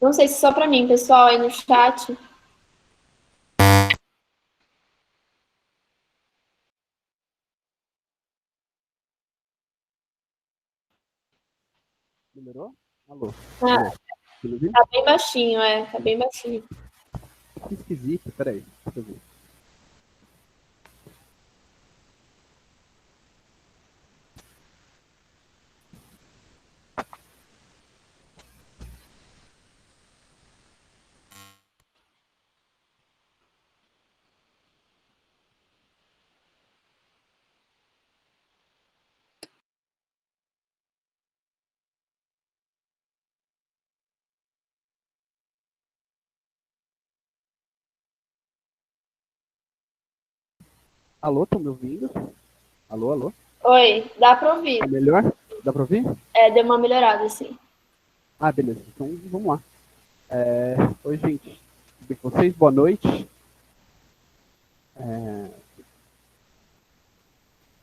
Não sei se só para mim, pessoal, aí no chat. Melhorou? Alô? Ah, Alô? Tudo bem? tá bem baixinho, tá bem baixinho. Que esquisito, peraí. Deixa eu ver. Alô, estão me ouvindo? Alô, alô? Oi, dá para Tá ouvir. melhor? Dá pra ouvir? Deu uma melhorada, assim. Ah, beleza. Então, vamos lá. Oi, gente. Tudo bem com vocês? Boa noite. É,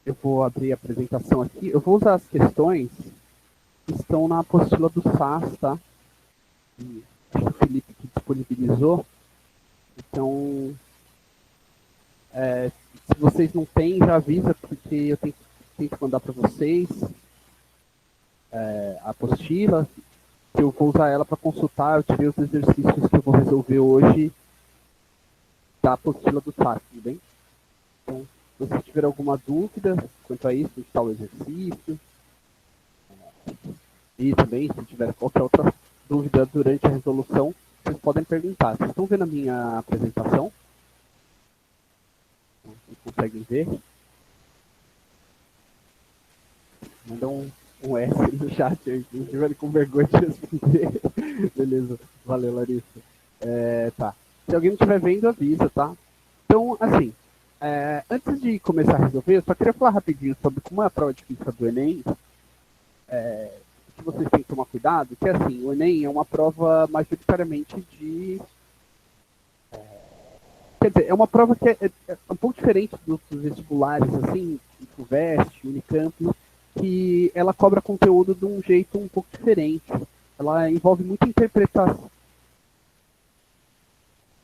eu vou abrir a apresentação aqui. Eu vou usar as questões que estão na apostila do SAS, tá? E acho que o Felipe que disponibilizou. Então, se vocês não têm, já avisa, porque eu tenho que mandar para vocês a apostila, que eu vou usar ela para consultar. Eu tirei os exercícios que eu vou resolver hoje da apostila do SAS, tudo bem? Então, se você tiver alguma dúvida quanto a isso, de tal exercício, e também se tiver qualquer outra dúvida durante a resolução, vocês podem perguntar. Vocês estão vendo a minha apresentação? Vocês conseguem ver? Manda um S no chat aí, se estiver com vergonha de responder. Beleza, valeu, Larissa. Tá. Se alguém não estiver vendo, avisa, tá? Então, assim, antes de começar a resolver, eu só queria falar rapidinho sobre como é a prova de física do Enem, que vocês têm que tomar cuidado, que assim, o Enem é uma prova majoritariamente de... Quer dizer, é uma prova que é um pouco diferente dos vestibulares, assim, FUVEST, Unicamp, que ela cobra conteúdo de um jeito um pouco diferente. Ela envolve muita interpretação.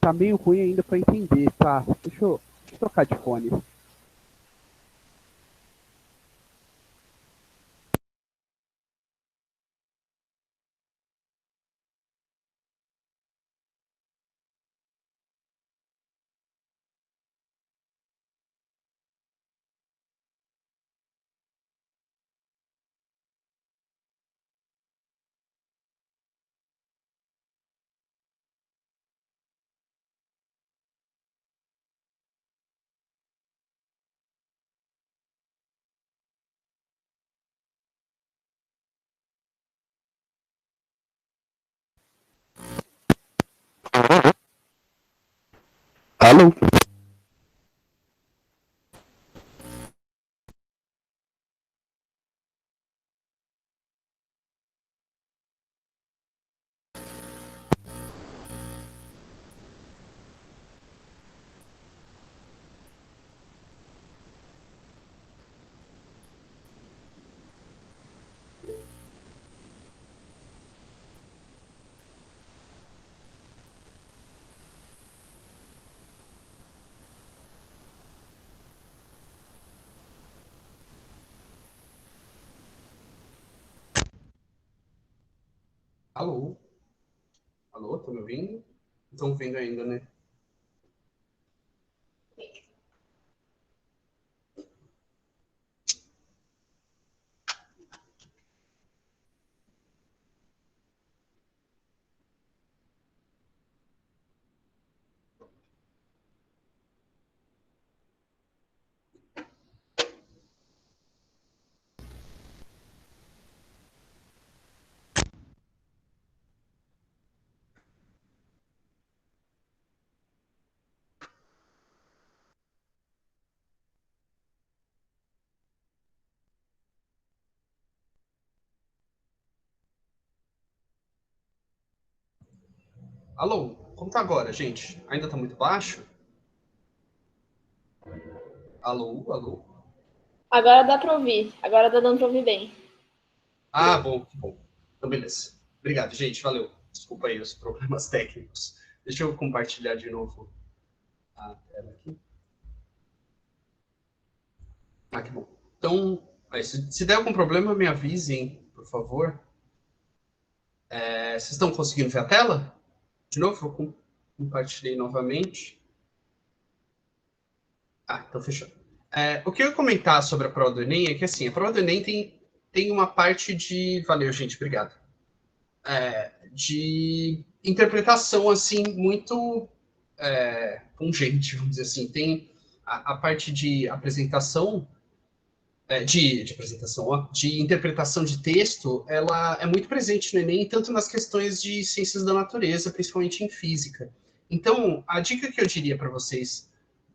Tá meio ruim ainda para entender, tá? Deixa eu trocar de fone. Alô? Alô? Alô, estão me ouvindo? Estão ouvindo ainda, né? Alô? Como tá agora, gente? Ainda tá muito baixo? Alô? Alô? Agora dá para ouvir. Agora tá dando para ouvir bem. Ah, bom, que bom. Então, beleza. Obrigado, gente. Valeu. Desculpa aí os problemas técnicos. Deixa eu compartilhar de novo a tela aqui. Ah, que bom. Então, se der algum problema, me avisem, por favor. Vocês estão conseguindo ver a tela? De novo, eu compartilhei novamente. Então fechou. O que eu ia comentar sobre a prova do Enem é que, assim, a prova do Enem tem uma parte de... Valeu, gente, obrigado. De interpretação, assim, muito pungente, vamos dizer assim. Tem a parte de apresentação, de interpretação de texto, ela é muito presente no Enem, tanto nas questões de ciências da natureza, principalmente em física. Então, a dica que eu diria para vocês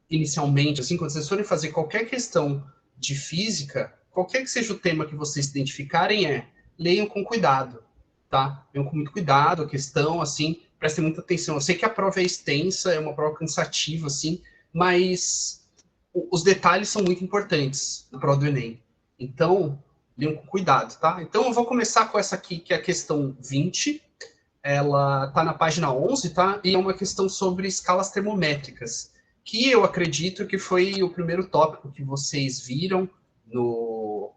inicialmente, assim, quando vocês forem fazer qualquer questão de física, qualquer que seja o tema que vocês identificarem, leiam com cuidado, tá? Leiam com muito cuidado a questão, assim, prestem muita atenção. Eu sei que a prova é extensa, é uma prova cansativa, assim, mas os detalhes são muito importantes na prova do Enem. Então, leiam com cuidado, tá? Então, eu vou começar com essa aqui, que é a questão 20. Ela tá na página 11, tá? E é uma questão sobre escalas termométricas, que eu acredito que foi o primeiro tópico que vocês viram no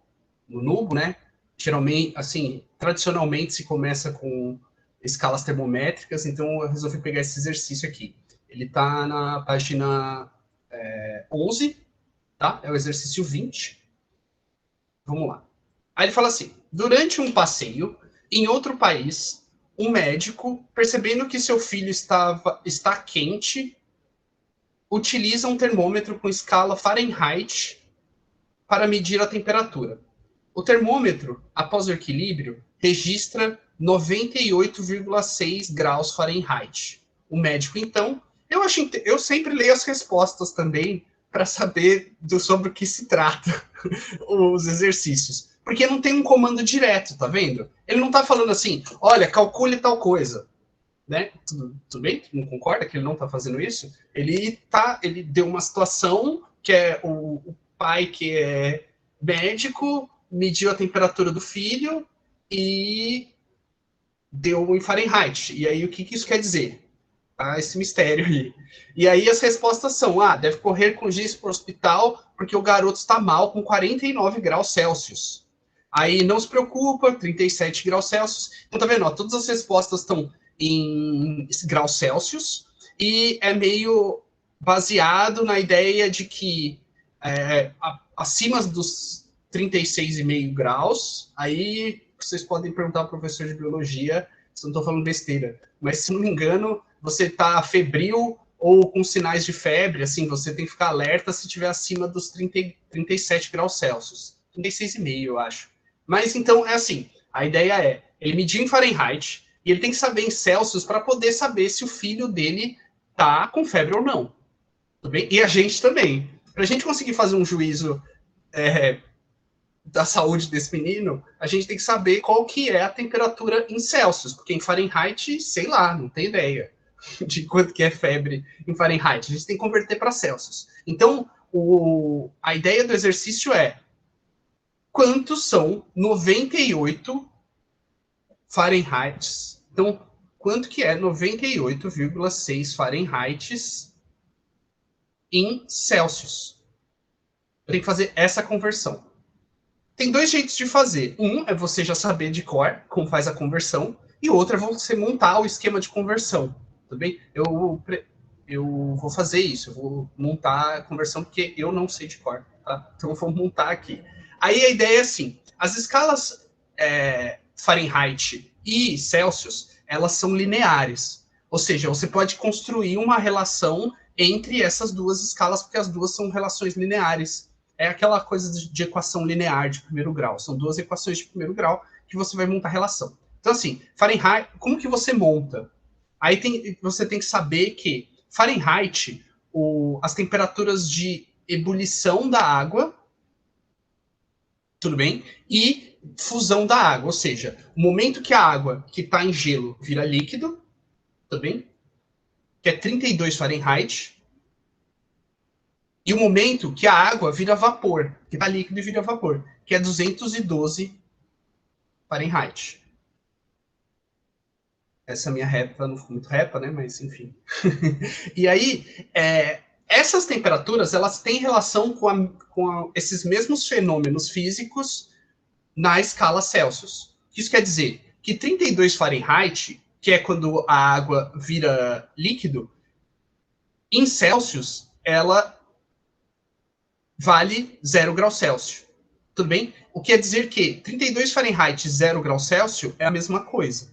Nubo, né? Geralmente, assim, tradicionalmente se começa com escalas termométricas, então eu resolvi pegar esse exercício aqui. Ele está na página 11, tá? É o exercício 20. Vamos lá. Aí ele fala assim: durante um passeio em outro país, um médico, percebendo que seu filho está quente, utiliza um termômetro com escala Fahrenheit para medir a temperatura. O termômetro, após o equilíbrio, registra 98,6 graus Fahrenheit. O médico, então, eu sempre leio as respostas também para saber sobre o que se trata os exercícios. Porque não tem um comando direto, tá vendo? Ele não tá falando assim, olha, calcule tal coisa. Né? Tudo bem? Não concorda que ele não está fazendo isso? Ele deu uma situação que é o pai que é médico, mediu a temperatura do filho e deu em Fahrenheit. E aí o que isso quer dizer? Esse mistério aí. E aí as respostas são: deve correr com giz para o hospital porque o garoto está mal com 49 graus Celsius. Aí não se preocupa, 37 graus Celsius. Então tá vendo? Todas as respostas estão em graus Celsius e é meio baseado na ideia de que acima dos 36,5 graus, aí vocês podem perguntar ao professor de biologia se não estou falando besteira, mas se não me engano, você está febril ou com sinais de febre, assim, você tem que ficar alerta se estiver acima dos 37 graus Celsius. 36,5, eu acho. Mas então é assim, a ideia é, ele medir em Fahrenheit e ele tem que saber em Celsius para poder saber se o filho dele tá com febre ou não. Tudo bem? E a gente também. Para a gente conseguir fazer um juízo da saúde desse menino, a gente tem que saber qual que é a temperatura em Celsius, porque em Fahrenheit, sei lá, não tem ideia de quanto que é febre em Fahrenheit. A gente tem que converter para Celsius. Então, a ideia do exercício é quantos são 98 Fahrenheit. Então, quanto que é 98,6 Fahrenheit em Celsius? Eu tenho que fazer essa conversão. Tem dois jeitos de fazer. Um é você já saber de cor como faz a conversão, e o outro é você montar o esquema de conversão. Tudo bem? Eu vou fazer isso, eu vou montar a conversão porque eu não sei de cor, tá? Então eu vou montar aqui. Aí a ideia é assim: as escalas Fahrenheit e Celsius, elas são lineares. Ou seja, você pode construir uma relação entre essas duas escalas, porque as duas são relações lineares. É aquela coisa de equação linear de primeiro grau. São duas equações de primeiro grau que você vai montar relação. Então, assim, Fahrenheit, como que você monta? Aí você tem que saber que Fahrenheit, as temperaturas de ebulição da água, tudo bem? E fusão da água, ou seja, o momento que a água que está em gelo vira líquido, tudo bem? Que é 32 Fahrenheit, e o momento que a água vira vapor, que está líquido e vira vapor, que é 212 Fahrenheit. Essa minha reta não ficou muito reta, né? Mas, enfim. E aí, essas temperaturas, elas têm relação com esses mesmos fenômenos físicos na escala Celsius. Isso quer dizer que 32 Fahrenheit, que é quando a água vira líquido, em Celsius, ela vale 0 graus Celsius. Tudo bem? O que quer dizer que 32 Fahrenheit e 0 graus Celsius é a mesma coisa.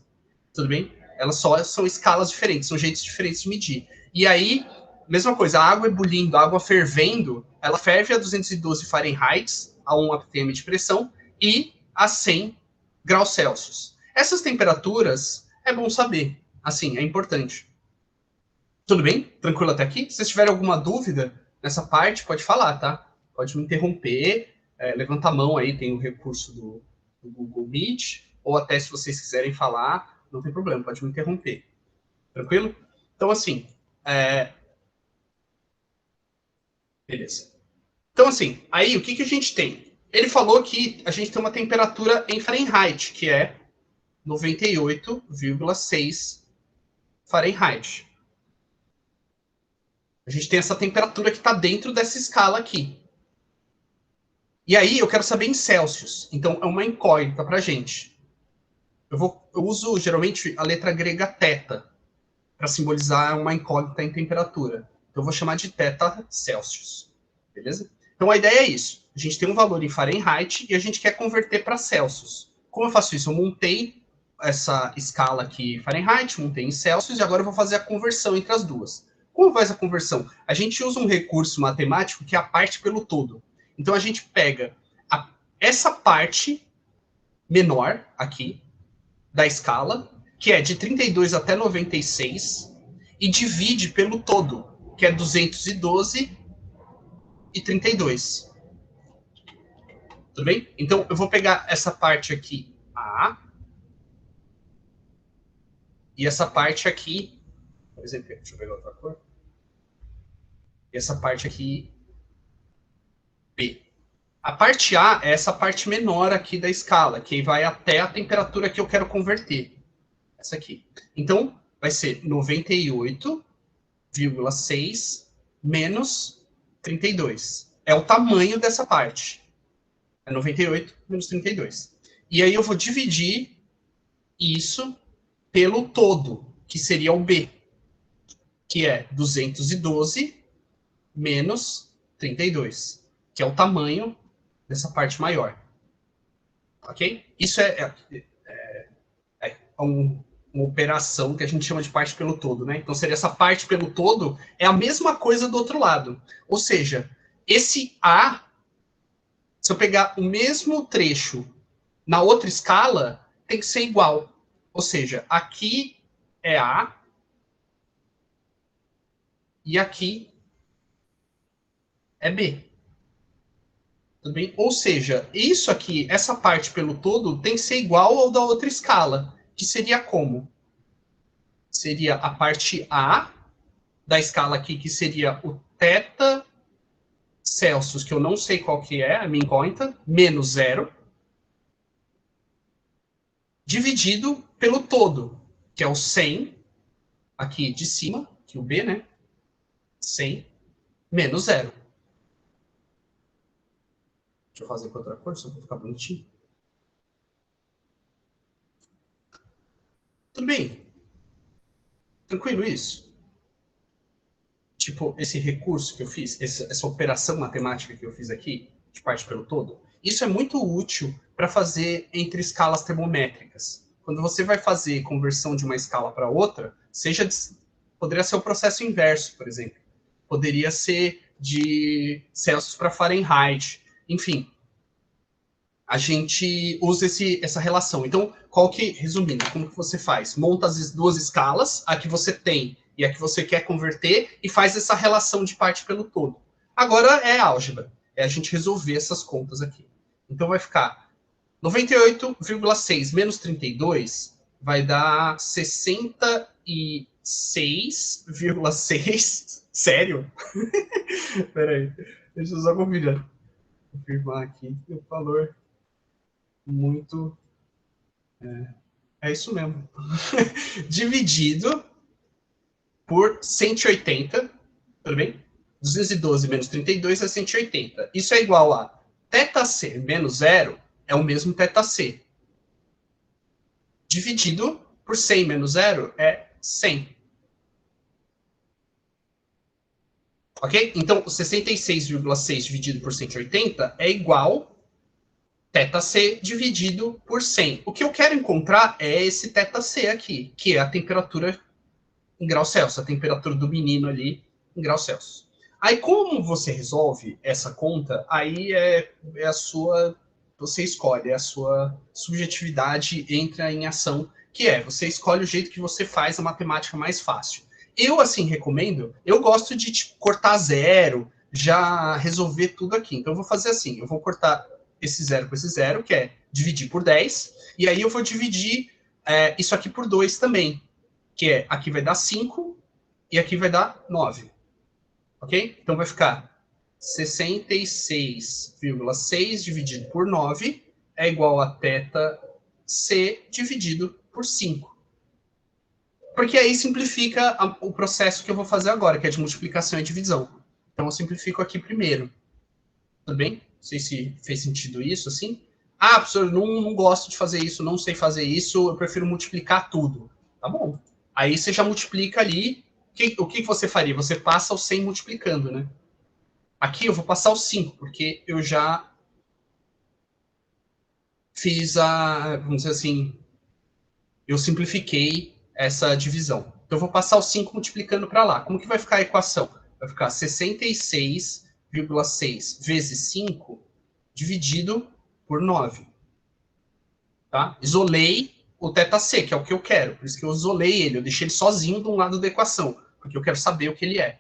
Tudo bem? Elas só são escalas diferentes, são jeitos diferentes de medir. E aí, mesma coisa, a água ebulindo, a água fervendo, ela ferve a 212 Fahrenheit, a 1 atm de pressão, e a 100 graus Celsius. Essas temperaturas é bom saber, assim, é importante. Tudo bem? Tranquilo até aqui? Se vocês tiverem alguma dúvida nessa parte, pode falar, tá? Pode me interromper, levanta a mão aí, tem o recurso do Google Meet, ou até se vocês quiserem falar, não tem problema, pode me interromper. Tranquilo? Então, assim, beleza. Então, assim, aí o que a gente tem? Ele falou que a gente tem uma temperatura em Fahrenheit, que é 98,6 Fahrenheit. A gente tem essa temperatura que está dentro dessa escala aqui. E aí eu quero saber em Celsius. Então é uma incógnita para a gente. Eu uso geralmente a letra grega θ para simbolizar uma incógnita em temperatura. Então eu vou chamar de θ Celsius. Beleza? Então a ideia é isso. A gente tem um valor em Fahrenheit e a gente quer converter para Celsius. Como eu faço isso? Eu montei essa escala aqui Fahrenheit, montei em Celsius e agora eu vou fazer a conversão entre as duas. Como faz a conversão? A gente usa um recurso matemático que é a parte pelo todo. Então a gente pega essa parte menor aqui da escala, que é de 32 até 96, e divide pelo todo, que é 212 e 32. Tudo bem? Então eu vou pegar essa parte aqui, A, e essa parte aqui, por exemplo, deixa eu pegar outra cor. E essa parte aqui, B. A parte A é essa parte menor aqui da escala, que vai até a temperatura que eu quero converter. Essa aqui. Então, vai ser 98,6 menos 32. É o tamanho dessa parte. É 98 menos 32. E aí eu vou dividir isso pelo todo, que seria o B, que é 212 menos 32, que é o tamanho dessa parte maior. Ok? Isso é uma operação que a gente chama de parte pelo todo, né? Então seria essa parte pelo todo é a mesma coisa do outro lado. Ou seja, esse A, se eu pegar o mesmo trecho na outra escala, tem que ser igual. Ou seja, aqui é A e aqui é B. Tudo bem? Ou seja, isso aqui, essa parte pelo todo, tem que ser igual ao da outra escala, que seria como? Seria a parte A da escala aqui, que seria o θ Celsius, que eu não sei qual que é, a minha incógnita, menos 0, dividido pelo todo, que é o 100, aqui de cima, que é o B, né? 100 menos 0. Deixa eu fazer com outra cor, só para ficar bonitinho. Tudo bem? Tranquilo isso? Tipo, esse recurso que eu fiz, essa operação matemática que eu fiz aqui, de parte pelo todo, isso é muito útil para fazer entre escalas termométricas. Quando você vai fazer conversão de uma escala para outra, poderia ser o processo inverso, por exemplo. Poderia ser de Celsius para Fahrenheit. Enfim, a gente usa essa relação. Então, resumindo, como que você faz? Monta as duas escalas, a que você tem e a que você quer converter, e faz essa relação de parte pelo todo. Agora é álgebra. É a gente resolver essas contas aqui. Então vai ficar 98,6 menos 32 vai dar 66,6. Sério? Peraí. Deixa eu só confirmar aqui o valor muito... É isso mesmo. Dividido por 180, tudo bem? 212 menos 32 é 180. Isso é igual a θc menos 0 é o mesmo θc. Dividido por 100 menos 0 é 100. Ok? Então, 66,6 dividido por 180 é igual θc dividido por 100. O que eu quero encontrar é esse θc aqui, que é a temperatura em graus Celsius, a temperatura do menino ali em graus Celsius. Aí, como você resolve essa conta, aí é a sua... Você escolhe, é a sua subjetividade entra em ação, que é, você escolhe o jeito que você faz a matemática mais fácil. Eu, assim, recomendo, eu gosto de tipo, cortar zero, já resolver tudo aqui. Então, eu vou fazer assim, eu vou cortar esse zero com esse zero, que é dividir por 10, e aí eu vou dividir isso aqui por 2 também, que é, aqui vai dar 5 e aqui vai dar 9. Ok? Então vai ficar 66,6 dividido por 9 é igual a θc dividido por 5. Porque aí simplifica o processo que eu vou fazer agora, que é de multiplicação e divisão. Então eu simplifico aqui primeiro. Tudo bem? Não sei se fez sentido isso, assim. Ah, professor, não gosto de fazer isso, não sei fazer isso, eu prefiro multiplicar tudo. Tá bom. Aí você já multiplica ali. O que você faria? Você passa o 100 multiplicando, né? Aqui eu vou passar o 5, porque eu já fiz vamos dizer assim, eu simplifiquei essa divisão. Então eu vou passar o 5 multiplicando para lá. Como que vai ficar a equação? Vai ficar 66,6 vezes 5 dividido por 9. Tá? Isolei o θc, que é o que eu quero. Por isso que eu isolei ele, eu deixei ele sozinho de um lado da equação, porque eu quero saber o que ele é.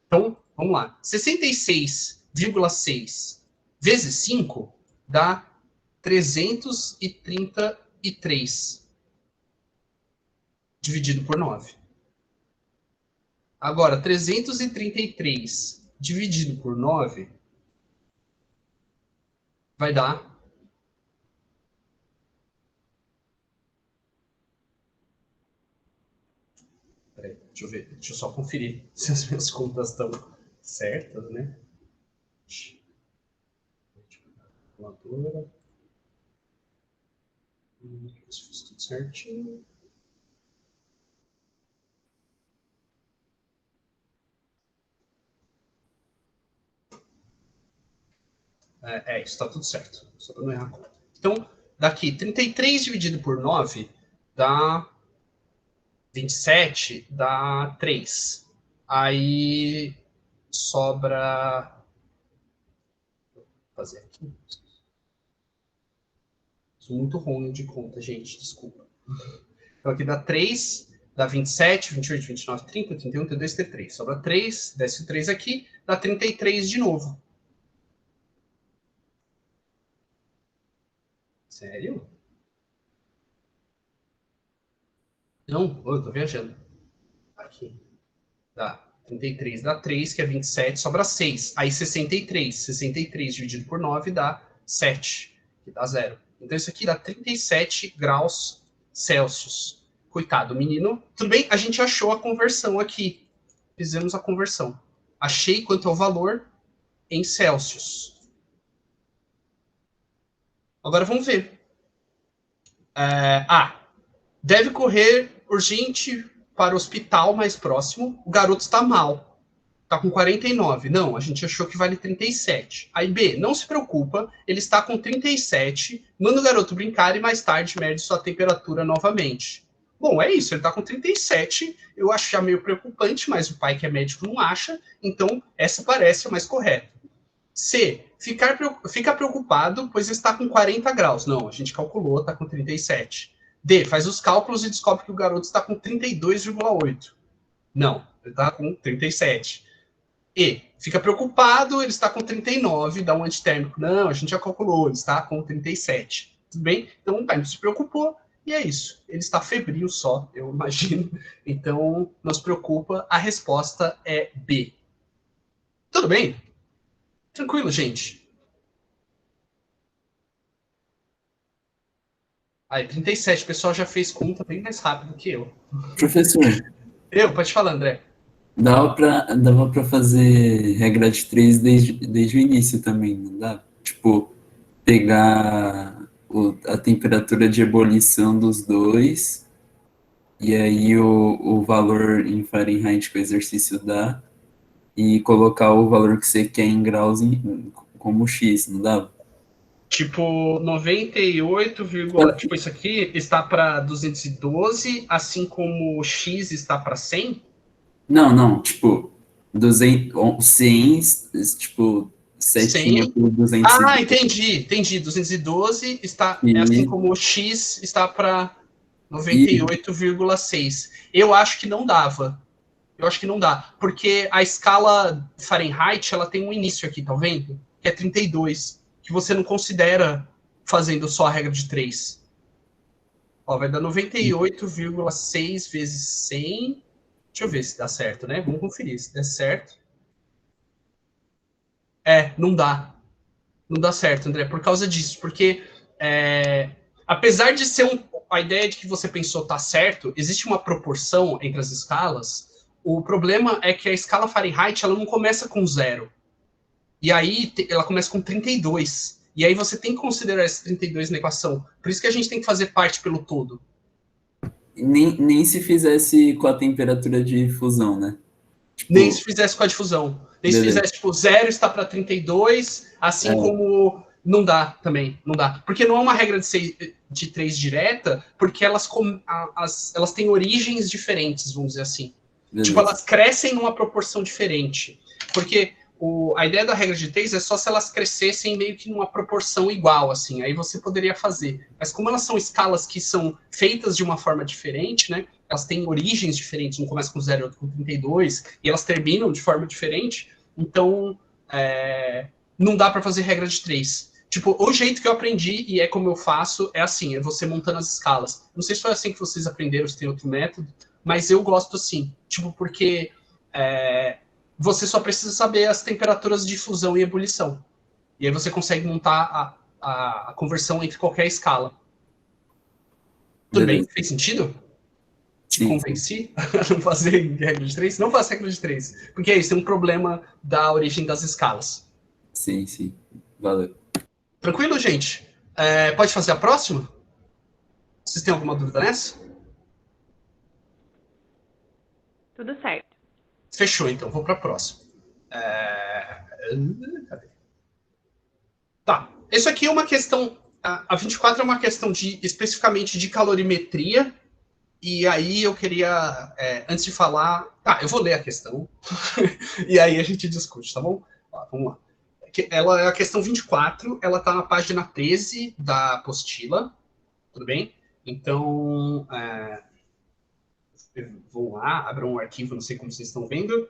Então, vamos lá. 66,6 vezes 5 dá 333 dividido por 9. Agora, 333 dividido por 9 vai dar... Peraí, deixa eu ver. Deixa eu só conferir se as minhas contas estão certas, né? Calculadora. Se fiz tudo certinho. Isso está tudo certo. Só para não errar a conta. Então, daqui, 33 dividido por 9 dá 27, dá 3. Aí sobra... Vou fazer aqui. Sou muito ruim de conta, gente, desculpa. Então aqui dá 3, dá 27, 28, 29, 30, 31, 32, 33. Sobra 3, desce o 3 aqui, dá 33 de novo. Sério? Não, eu tô viajando. Aqui. Dá 33, dá 3, que é 27, sobra 6. Aí 63. 63 dividido por 9 dá 7, que dá 0. Então isso aqui dá 37 graus Celsius. Coitado, menino. Tudo bem? A gente achou a conversão aqui. Fizemos a conversão. Achei quanto é o valor em Celsius. Agora vamos ver. Deve correr urgente para o hospital mais próximo. O garoto está mal. Está com 49. Não, a gente achou que vale 37. Aí B, não se preocupa, ele está com 37. Manda o garoto brincar e mais tarde mede sua temperatura novamente. Bom, é isso, ele está com 37. Eu acho já meio preocupante, mas o pai que é médico não acha. Então, essa parece a mais correta. C, fica preocupado, pois está com 40 graus. Não, a gente calculou, está com 37. D, faz os cálculos e descobre que o garoto está com 32,8. Não, ele está com 37. E, fica preocupado, ele está com 39, dá um antitérmico. Não, a gente já calculou, ele está com 37. Tudo bem? Então, o pai não se preocupou, e é isso. Ele está febril só, eu imagino. Então, não se preocupa, a resposta é B. Tudo bem? Tranquilo, gente. Aí, 37, o pessoal já fez conta bem mais rápido que eu. Professor, Pode falar, André. dava pra fazer regra de 3 desde o início também, não dá? Tipo, pegar a temperatura de ebulição dos dois, e aí o valor em Fahrenheit que o exercício dá, e colocar o valor que você quer em graus como X, não dá? Tipo, 98, tipo, isso aqui está para 212, assim como X está para 100? Não, tipo, 100, tipo, setinha 100. por Ah, 212. entendi. 212 está, é assim E, como o X está para e 98,6. Eu acho que não dava. Eu acho que não dá. Porque a escala Fahrenheit, ela tem um início aqui, tá vendo? Que é 32, que você não considera fazendo só a regra de 3. Ó, vai dar 98,6 vezes 100. Deixa eu ver se dá certo, né? Vamos conferir se der certo. Não dá. Não dá certo, André, por causa disso. Porque, apesar de ser a ideia de que você pensou tá certo, existe uma proporção entre as escalas. O problema é que a escala Fahrenheit ela não começa com 0. E aí ela começa com 32. E aí você tem que considerar esse 32 na equação. Por isso que a gente tem que fazer parte pelo todo. nem se fizesse com a temperatura de fusão, né? Nem se Tipo, fizesse com a difusão. Nem se beleza. fizesse, tipo, 0 está para 32, assim É, como não dá também. Não dá. Porque não é uma regra de 3 direta, porque elas têm origens diferentes, vamos dizer assim. Tipo, beleza. elas crescem numa proporção diferente. Porque a ideia da regra de 3 é só se elas crescessem meio que numa proporção igual, assim. Aí você poderia fazer. Mas como elas são escalas que são feitas de uma forma diferente, né? Elas têm origens diferentes, um começa com 0 e outro com 32, e elas terminam de forma diferente, então não dá para fazer regra de 3. Tipo, o jeito que eu aprendi, e é como eu faço, é assim, é você montando as escalas. Não sei se foi assim que vocês aprenderam, se tem outro método, mas eu gosto assim. Tipo, porque você só precisa saber as temperaturas de fusão e ebulição. E aí você consegue montar a conversão entre qualquer escala. Tudo bem? Beleza. Fez sentido? Te Sim, sim. convenci a não fazer regra de 3? Não faça regra de 3. Porque é isso, tem um problema da origem das escalas. Sim, sim. Valeu. Tranquilo, gente? Pode fazer a próxima? Vocês têm alguma dúvida nessa? Tudo certo. Fechou, então. Vou para a próxima. Cadê? Tá. Isso aqui é uma questão... A 24 é uma questão especificamente de calorimetria. E aí eu queria, antes de falar... Tá, eu vou ler a questão. E aí a gente discute, tá bom? Vamos lá. Ela é a questão 24, ela está na página 13 da apostila, tudo bem? Então, vão lá, abram um arquivo, não sei como vocês estão vendo,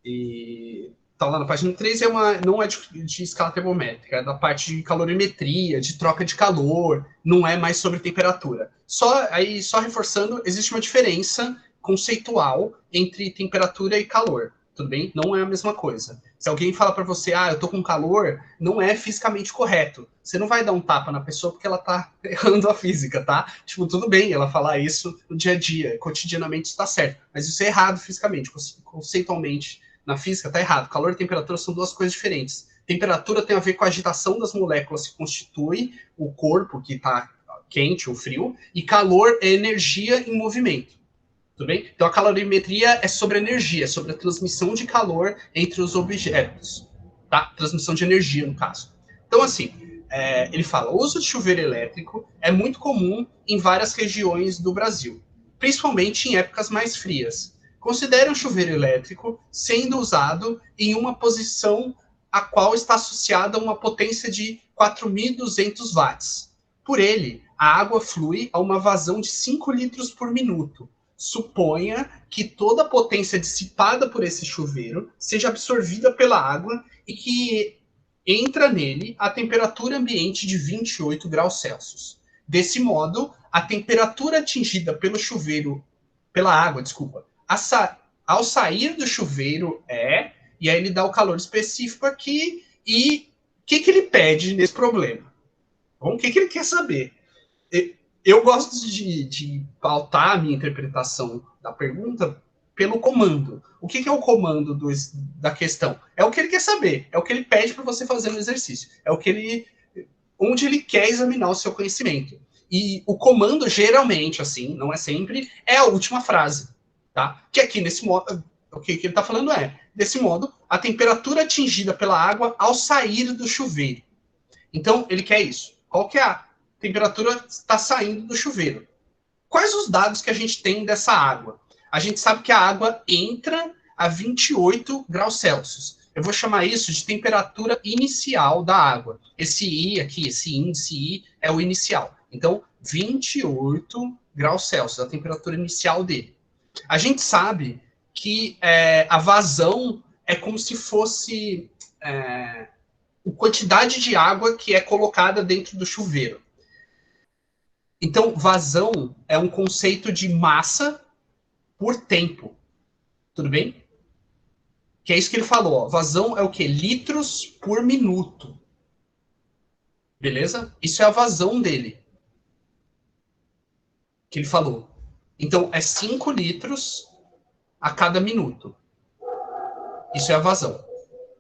e está lá na página 13, não é de escala termométrica, é da parte de calorimetria, de troca de calor, não é mais sobre temperatura. Só reforçando, existe uma diferença conceitual entre temperatura e calor, tudo bem? Não é a mesma coisa. Se alguém fala para você, eu tô com calor, não é fisicamente correto. Você não vai dar um tapa na pessoa porque ela tá errando a física, tá? Tipo, tudo bem ela falar isso no dia a dia, cotidianamente está certo, mas isso é errado fisicamente, conceitualmente. Na física tá errado. Calor e temperatura são duas coisas diferentes. Temperatura tem a ver com a agitação das moléculas que constitui o corpo que está quente ou frio, e calor é energia em movimento. Tudo bem? Então a calorimetria é sobre energia, sobre a transmissão de calor entre os objetos. Tá? Transmissão de energia, no caso. Então, assim, ele fala, o uso de chuveiro elétrico é muito comum em várias regiões do Brasil, principalmente em épocas mais frias. Considere um chuveiro elétrico sendo usado em uma posição a qual está associada a uma potência de 4.200 watts. Por ele, a água flui a uma vazão de 5 litros por minuto. Suponha que toda a potência dissipada por esse chuveiro seja absorvida pela água e que entra nele a temperatura ambiente de 28 graus Celsius. Desse modo, a temperatura atingida pela água, ao sair do chuveiro e aí ele dá o calor específico aqui, e o que ele pede nesse problema? Bom, o que ele quer saber? eu gosto de pautar a minha interpretação da pergunta pelo comando. O que é o comando da questão? É o que ele quer saber, é o que ele pede para você fazer no exercício, é o que onde ele quer examinar o seu conhecimento. E o comando, geralmente, assim, não é sempre, é a última frase, tá? Que aqui, nesse modo, o que ele está falando desse modo, a temperatura atingida pela água ao sair do chuveiro. Então, ele quer isso. Qual que é a temperatura que está saindo do chuveiro? Quais os dados que a gente tem dessa água? A gente sabe que a água entra a 28 graus Celsius. Eu vou chamar isso de temperatura inicial da água. Esse I aqui, esse índice I, é o inicial. Então, 28 graus Celsius, a temperatura inicial dele. A gente sabe que a vazão é como se fosse a quantidade de água que é colocada dentro do chuveiro. Então, vazão é um conceito de massa por tempo. Tudo bem? Que é isso que ele falou. Ó. Vazão é o quê? Litros por minuto. Beleza? Isso é a vazão dele. Que ele falou. Então, é 5 litros a cada minuto. Isso é a vazão.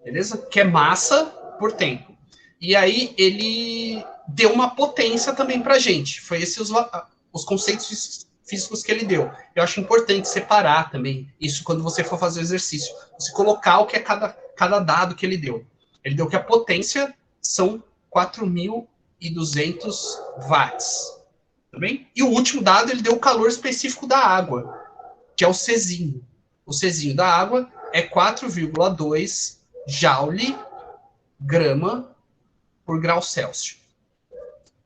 Beleza? Que é massa por tempo. E aí, ele deu uma potência também pra gente. Foi esses os conceitos físicos que ele deu. Eu acho importante separar também isso quando você for fazer o exercício. Você colocar o que é cada dado que ele deu. Ele deu que a potência são 4.200 watts. Tá bem? E o último dado, ele deu o calor específico da água, que é o Czinho. O Czinho da água é 4,2 joule grama por grau Celsius.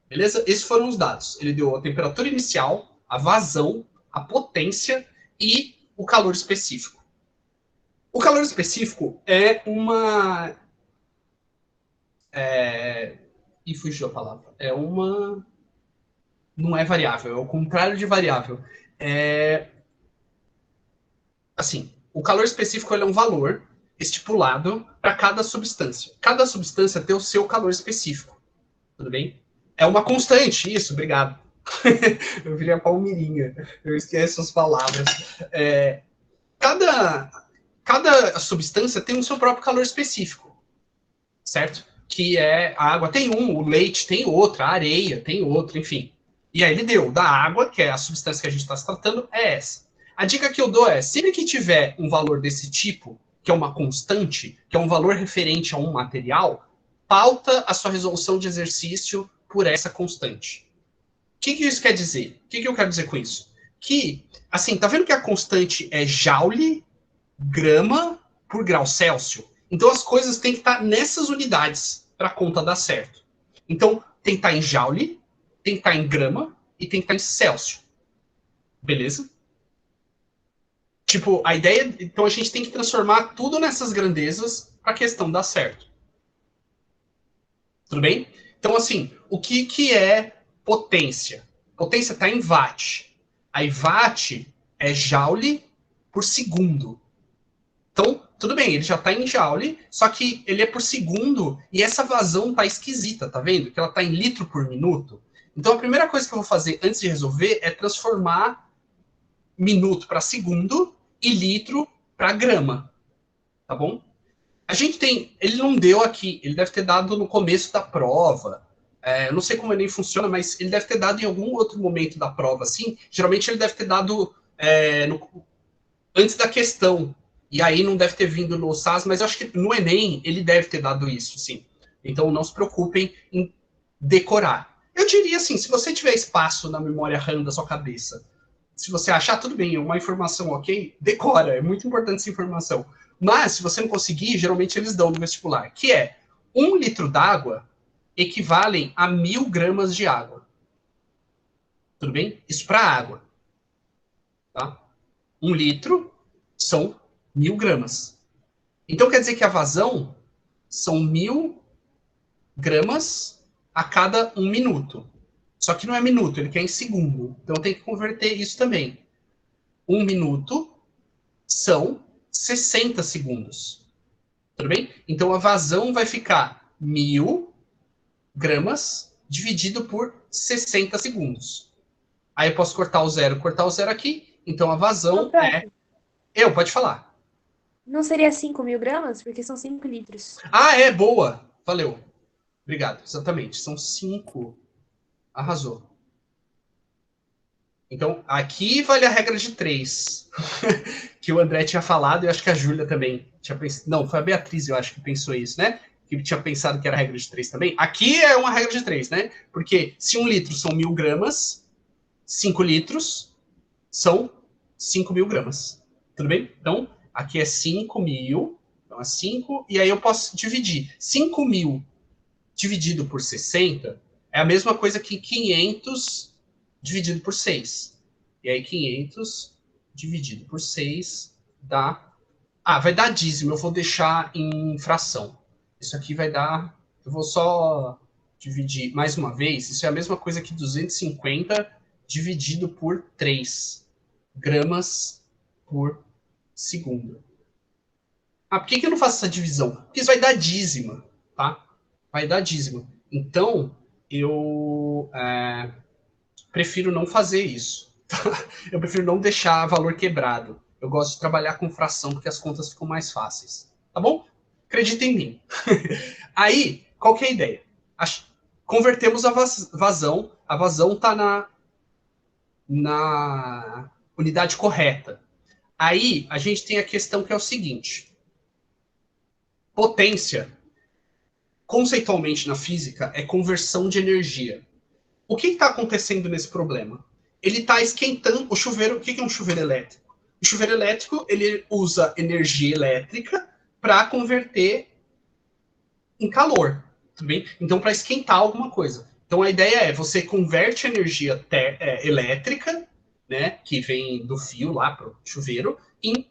Beleza? Esses foram os dados. Ele deu a temperatura inicial, a vazão, a potência e o calor específico. O calor específico é uma... E fugiu a palavra. É uma... Não é variável, é o contrário de variável. Assim, o calor específico ele é um valor estipulado para cada substância. Cada substância tem o seu calor específico. Tudo bem? É uma constante, isso, obrigado. Eu virei a Palmeirinha, eu esqueço as palavras. Cada substância tem o seu próprio calor específico, certo? Que é a água tem um, o leite tem outro, a areia tem outro, enfim. E aí ele deu, da água, que é a substância que a gente está se tratando, é essa. A dica que eu dou é, sempre que tiver um valor desse tipo, que é uma constante, que é um valor referente a um material, pauta a sua resolução de exercício por essa constante. O que isso quer dizer? O que eu quero dizer com isso? Que, assim, tá vendo que a constante é joule, grama por grau Celsius? Então as coisas têm que estar nessas unidades para a conta dar certo. Então tem que estar em joule, tem que estar em grama e tem que estar em Celsius. Beleza? Tipo, a ideia... Então a gente tem que transformar tudo nessas grandezas para a questão dar certo. Tudo bem? Então, assim, o que é potência? Potência está em watt. Aí watt é joule por segundo. Então, tudo bem, ele já está em joule, só que ele é por segundo e essa vazão tá esquisita, tá vendo? Que ela está em litro por minuto. Então, a primeira coisa que eu vou fazer antes de resolver é transformar minuto para segundo e litro para grama. Tá bom? A gente tem... Ele não deu aqui, ele deve ter dado no começo da prova. Eu não sei como ele funciona, mas ele deve ter dado em algum outro momento da prova, assim. Geralmente ele deve ter dado antes da questão. E aí não deve ter vindo no SAS, mas eu acho que no Enem ele deve ter dado isso, sim. Então não se preocupem em decorar. Eu diria assim, se você tiver espaço na memória RAM da sua cabeça, se você achar, tudo bem, uma informação ok, decora, é muito importante essa informação. Mas, se você não conseguir, geralmente eles dão no vestibular, que é 1 litro d'água equivalem a 1.000 gramas de água. Tudo bem? Isso para água. Tá? 1 litro são 1.000 gramas. Então, quer dizer que a vazão são 1.000 gramas a cada 1 minuto. Só que não é minuto, ele quer em segundo. Então, tem que converter isso também. 1 minuto são 60 segundos. Tudo bem? Então, a vazão vai ficar 1.000 gramas dividido por 60 segundos. Aí eu posso cortar o zero aqui. Então a vazão Ô, prof, Pode falar. não seria 5.000 gramas? Porque são 5 litros. Ah, boa. Valeu. Obrigado, exatamente. São 5. Arrasou. Então, aqui vale a regra de 3. Que o André tinha falado, e acho que a Júlia também tinha pensado. Não, foi a Beatriz, eu acho, que pensou isso, né? Que tinha pensado que era a regra de 3 também. Aqui é uma regra de 3, né? Porque se 1 litro são 1.000 gramas, 5 litros são 5.000 gramas. Tudo bem? Então, aqui é 5.000. Então, é 5. E aí eu posso dividir. 5.000 dividido por 60 é a mesma coisa que 500 dividido por 6. E aí 500 dividido por 6 dá... vai dar dízimo. Eu vou deixar em fração. Isso aqui vai dar... Eu vou só dividir mais uma vez. Isso é a mesma coisa que 250 dividido por 3 gramas por segundo. Por que eu não faço essa divisão? Porque isso vai dar dízima, tá? Vai dar dízima. Então, eu prefiro não fazer isso. Eu prefiro não deixar valor quebrado. Eu gosto de trabalhar com fração, porque as contas ficam mais fáceis. Tá bom? Acredita em mim. Aí, qual que é a ideia? Convertemos a vazão. A vazão está na unidade correta. Aí, a gente tem a questão que é o seguinte. Potência, conceitualmente na física, é conversão de energia. O que está acontecendo nesse problema? Ele está esquentando o chuveiro. O que é um chuveiro elétrico? O chuveiro elétrico ele usa energia elétrica para converter em calor. Tudo bem? Então, para esquentar alguma coisa. Então, a ideia é você converte energia elétrica, né, que vem do fio lá para o chuveiro, em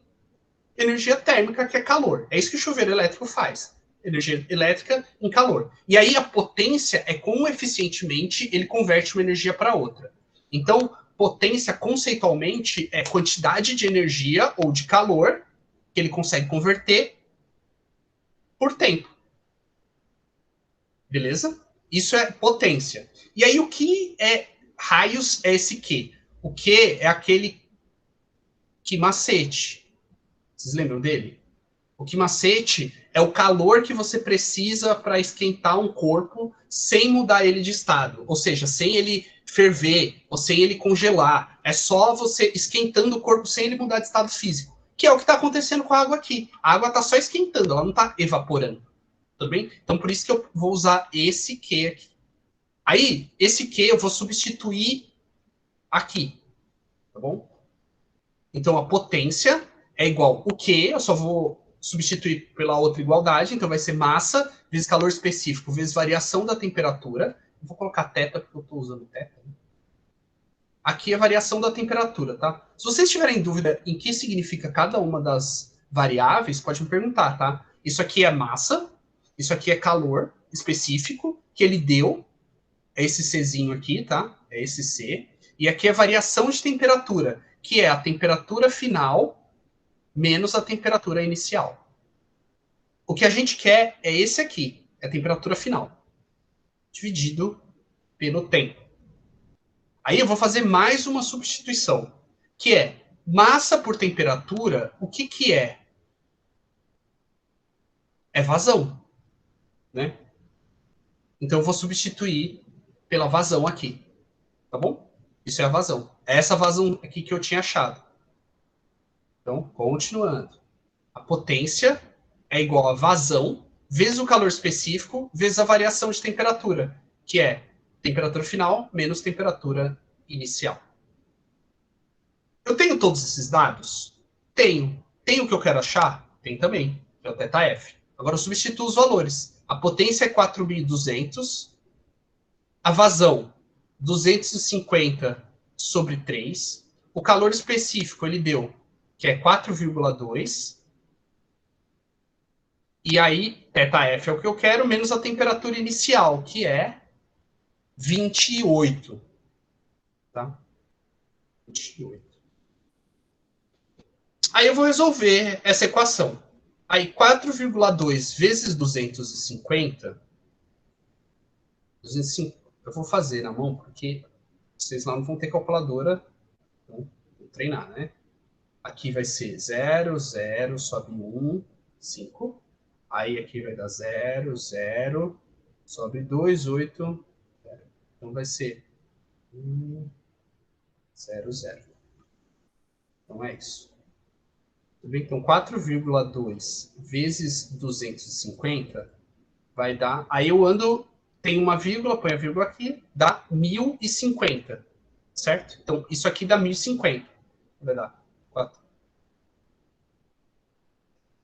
energia térmica, que é calor. É isso que o chuveiro elétrico faz. Energia elétrica em calor. E aí a potência é como eficientemente ele converte uma energia para outra. Então, potência conceitualmente é quantidade de energia ou de calor que ele consegue converter por tempo. Beleza? Isso é potência. E aí o que é raios é esse Q? O Q é aquele que macete. Vocês lembram dele? O que macete é o calor que você precisa para esquentar um corpo sem mudar ele de estado. Ou seja, sem ele ferver ou sem ele congelar. É só você esquentando o corpo sem ele mudar de estado físico. Que é o que está acontecendo com a água aqui. A água está só esquentando, ela não está evaporando. Tudo bem? Então, por isso que eu vou usar esse Q aqui. Aí, esse Q eu vou substituir aqui. Tá bom? Então, a potência é igual o Q, eu só vou substituir pela outra igualdade, então vai ser massa vezes calor específico vezes variação da temperatura. Eu vou colocar θ, porque eu estou usando θ. Aqui é a variação da temperatura, tá? Se vocês tiverem dúvida em que significa cada uma das variáveis, pode me perguntar, tá? Isso aqui é massa, isso aqui é calor específico, que ele deu, é esse Czinho aqui, tá? É esse C. E aqui é variação de temperatura, que é a temperatura final menos a temperatura inicial. O que a gente quer é esse aqui, é a temperatura final, dividido pelo tempo. Aí eu vou fazer mais uma substituição, que é massa por temperatura, o que que é? É vazão, né? Então eu vou substituir pela vazão aqui, tá bom? Isso é a vazão. É essa vazão aqui que eu tinha achado. Então, continuando. A potência é igual a vazão vezes o calor específico vezes a variação de temperatura, que é temperatura final menos temperatura inicial. Eu tenho todos esses dados? Tenho. Tem o que eu quero achar? Tem também, que é o θF. Agora eu substituo os valores. A potência é 4.200, a vazão 250 sobre 3, o calor específico ele deu, que é 4,2, e aí θF é o que eu quero, menos a temperatura inicial, que é 28. Tá? 28. Aí eu vou resolver essa equação. Aí 4,2 vezes 250, eu vou fazer na mão, porque Vocês lá não vão ter calculadora, então vou treinar, né? Aqui vai ser 0, 0, sobe 1, 5. Aí aqui vai dar 0, 0, sobe 2, 8. Então vai ser 1, 0, 0. Então é isso. Tudo bem? Então 4,2 vezes 250 vai dar... Aí eu ando, tem uma vírgula, põe a vírgula aqui, dá 1050. Certo? Então isso aqui dá 1050. Vai dar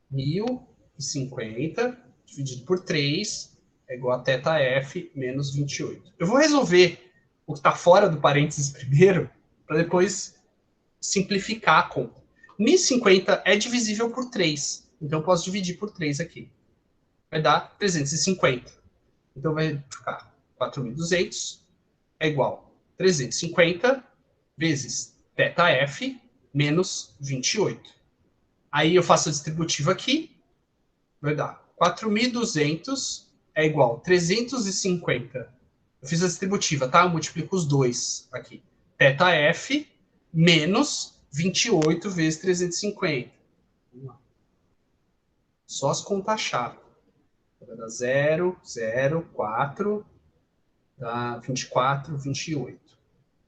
1050 dividido por 3 é igual a θf menos 28. Eu vou resolver o que está fora do parênteses primeiro, para depois simplificar a conta. 1050 é divisível por 3, então eu posso dividir por 3 aqui. Vai dar 350. Então vai ficar 4.200 é igual a 350 vezes θf menos 28. Aí eu faço a distributiva aqui, vai dar 4.200 é igual a 350. Eu fiz a distributiva, tá? Eu multiplico os dois aqui. θf menos 28 vezes 350. Vamos lá. Só as contas-chave. Vai dar 0, 0, 4, dá 24, 28.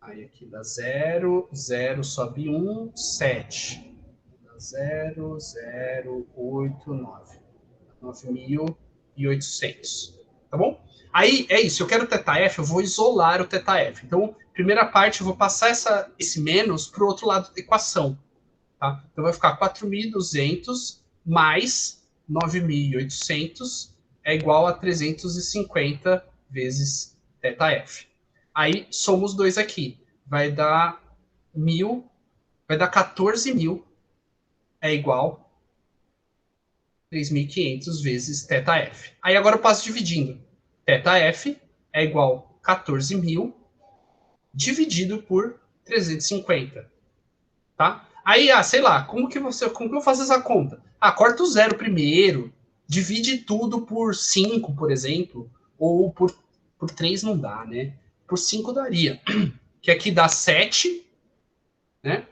Aí aqui dá 0, 0 sobe 1, 7. 0, 0, 8, 9. 9.800. Tá bom? Aí é isso. Eu quero o θf, eu vou isolar o θf. Então, primeira parte, eu vou passar esse menos para o outro lado da equação. Tá? Então, vai ficar 4.200 mais 9.800 é igual a 350 vezes θf. Aí, somos os dois aqui. Vai dar 1.000, vai dar 14.000 é igual a 3.500 vezes θf. Aí agora eu passo dividindo. θf é igual a 14.000 dividido por 350. Tá? Aí, sei lá, como que eu faço essa conta? Corta o zero primeiro, divide tudo por 5, por exemplo, ou por 3 não dá, né? Por 5 daria. Que aqui dá 7, né?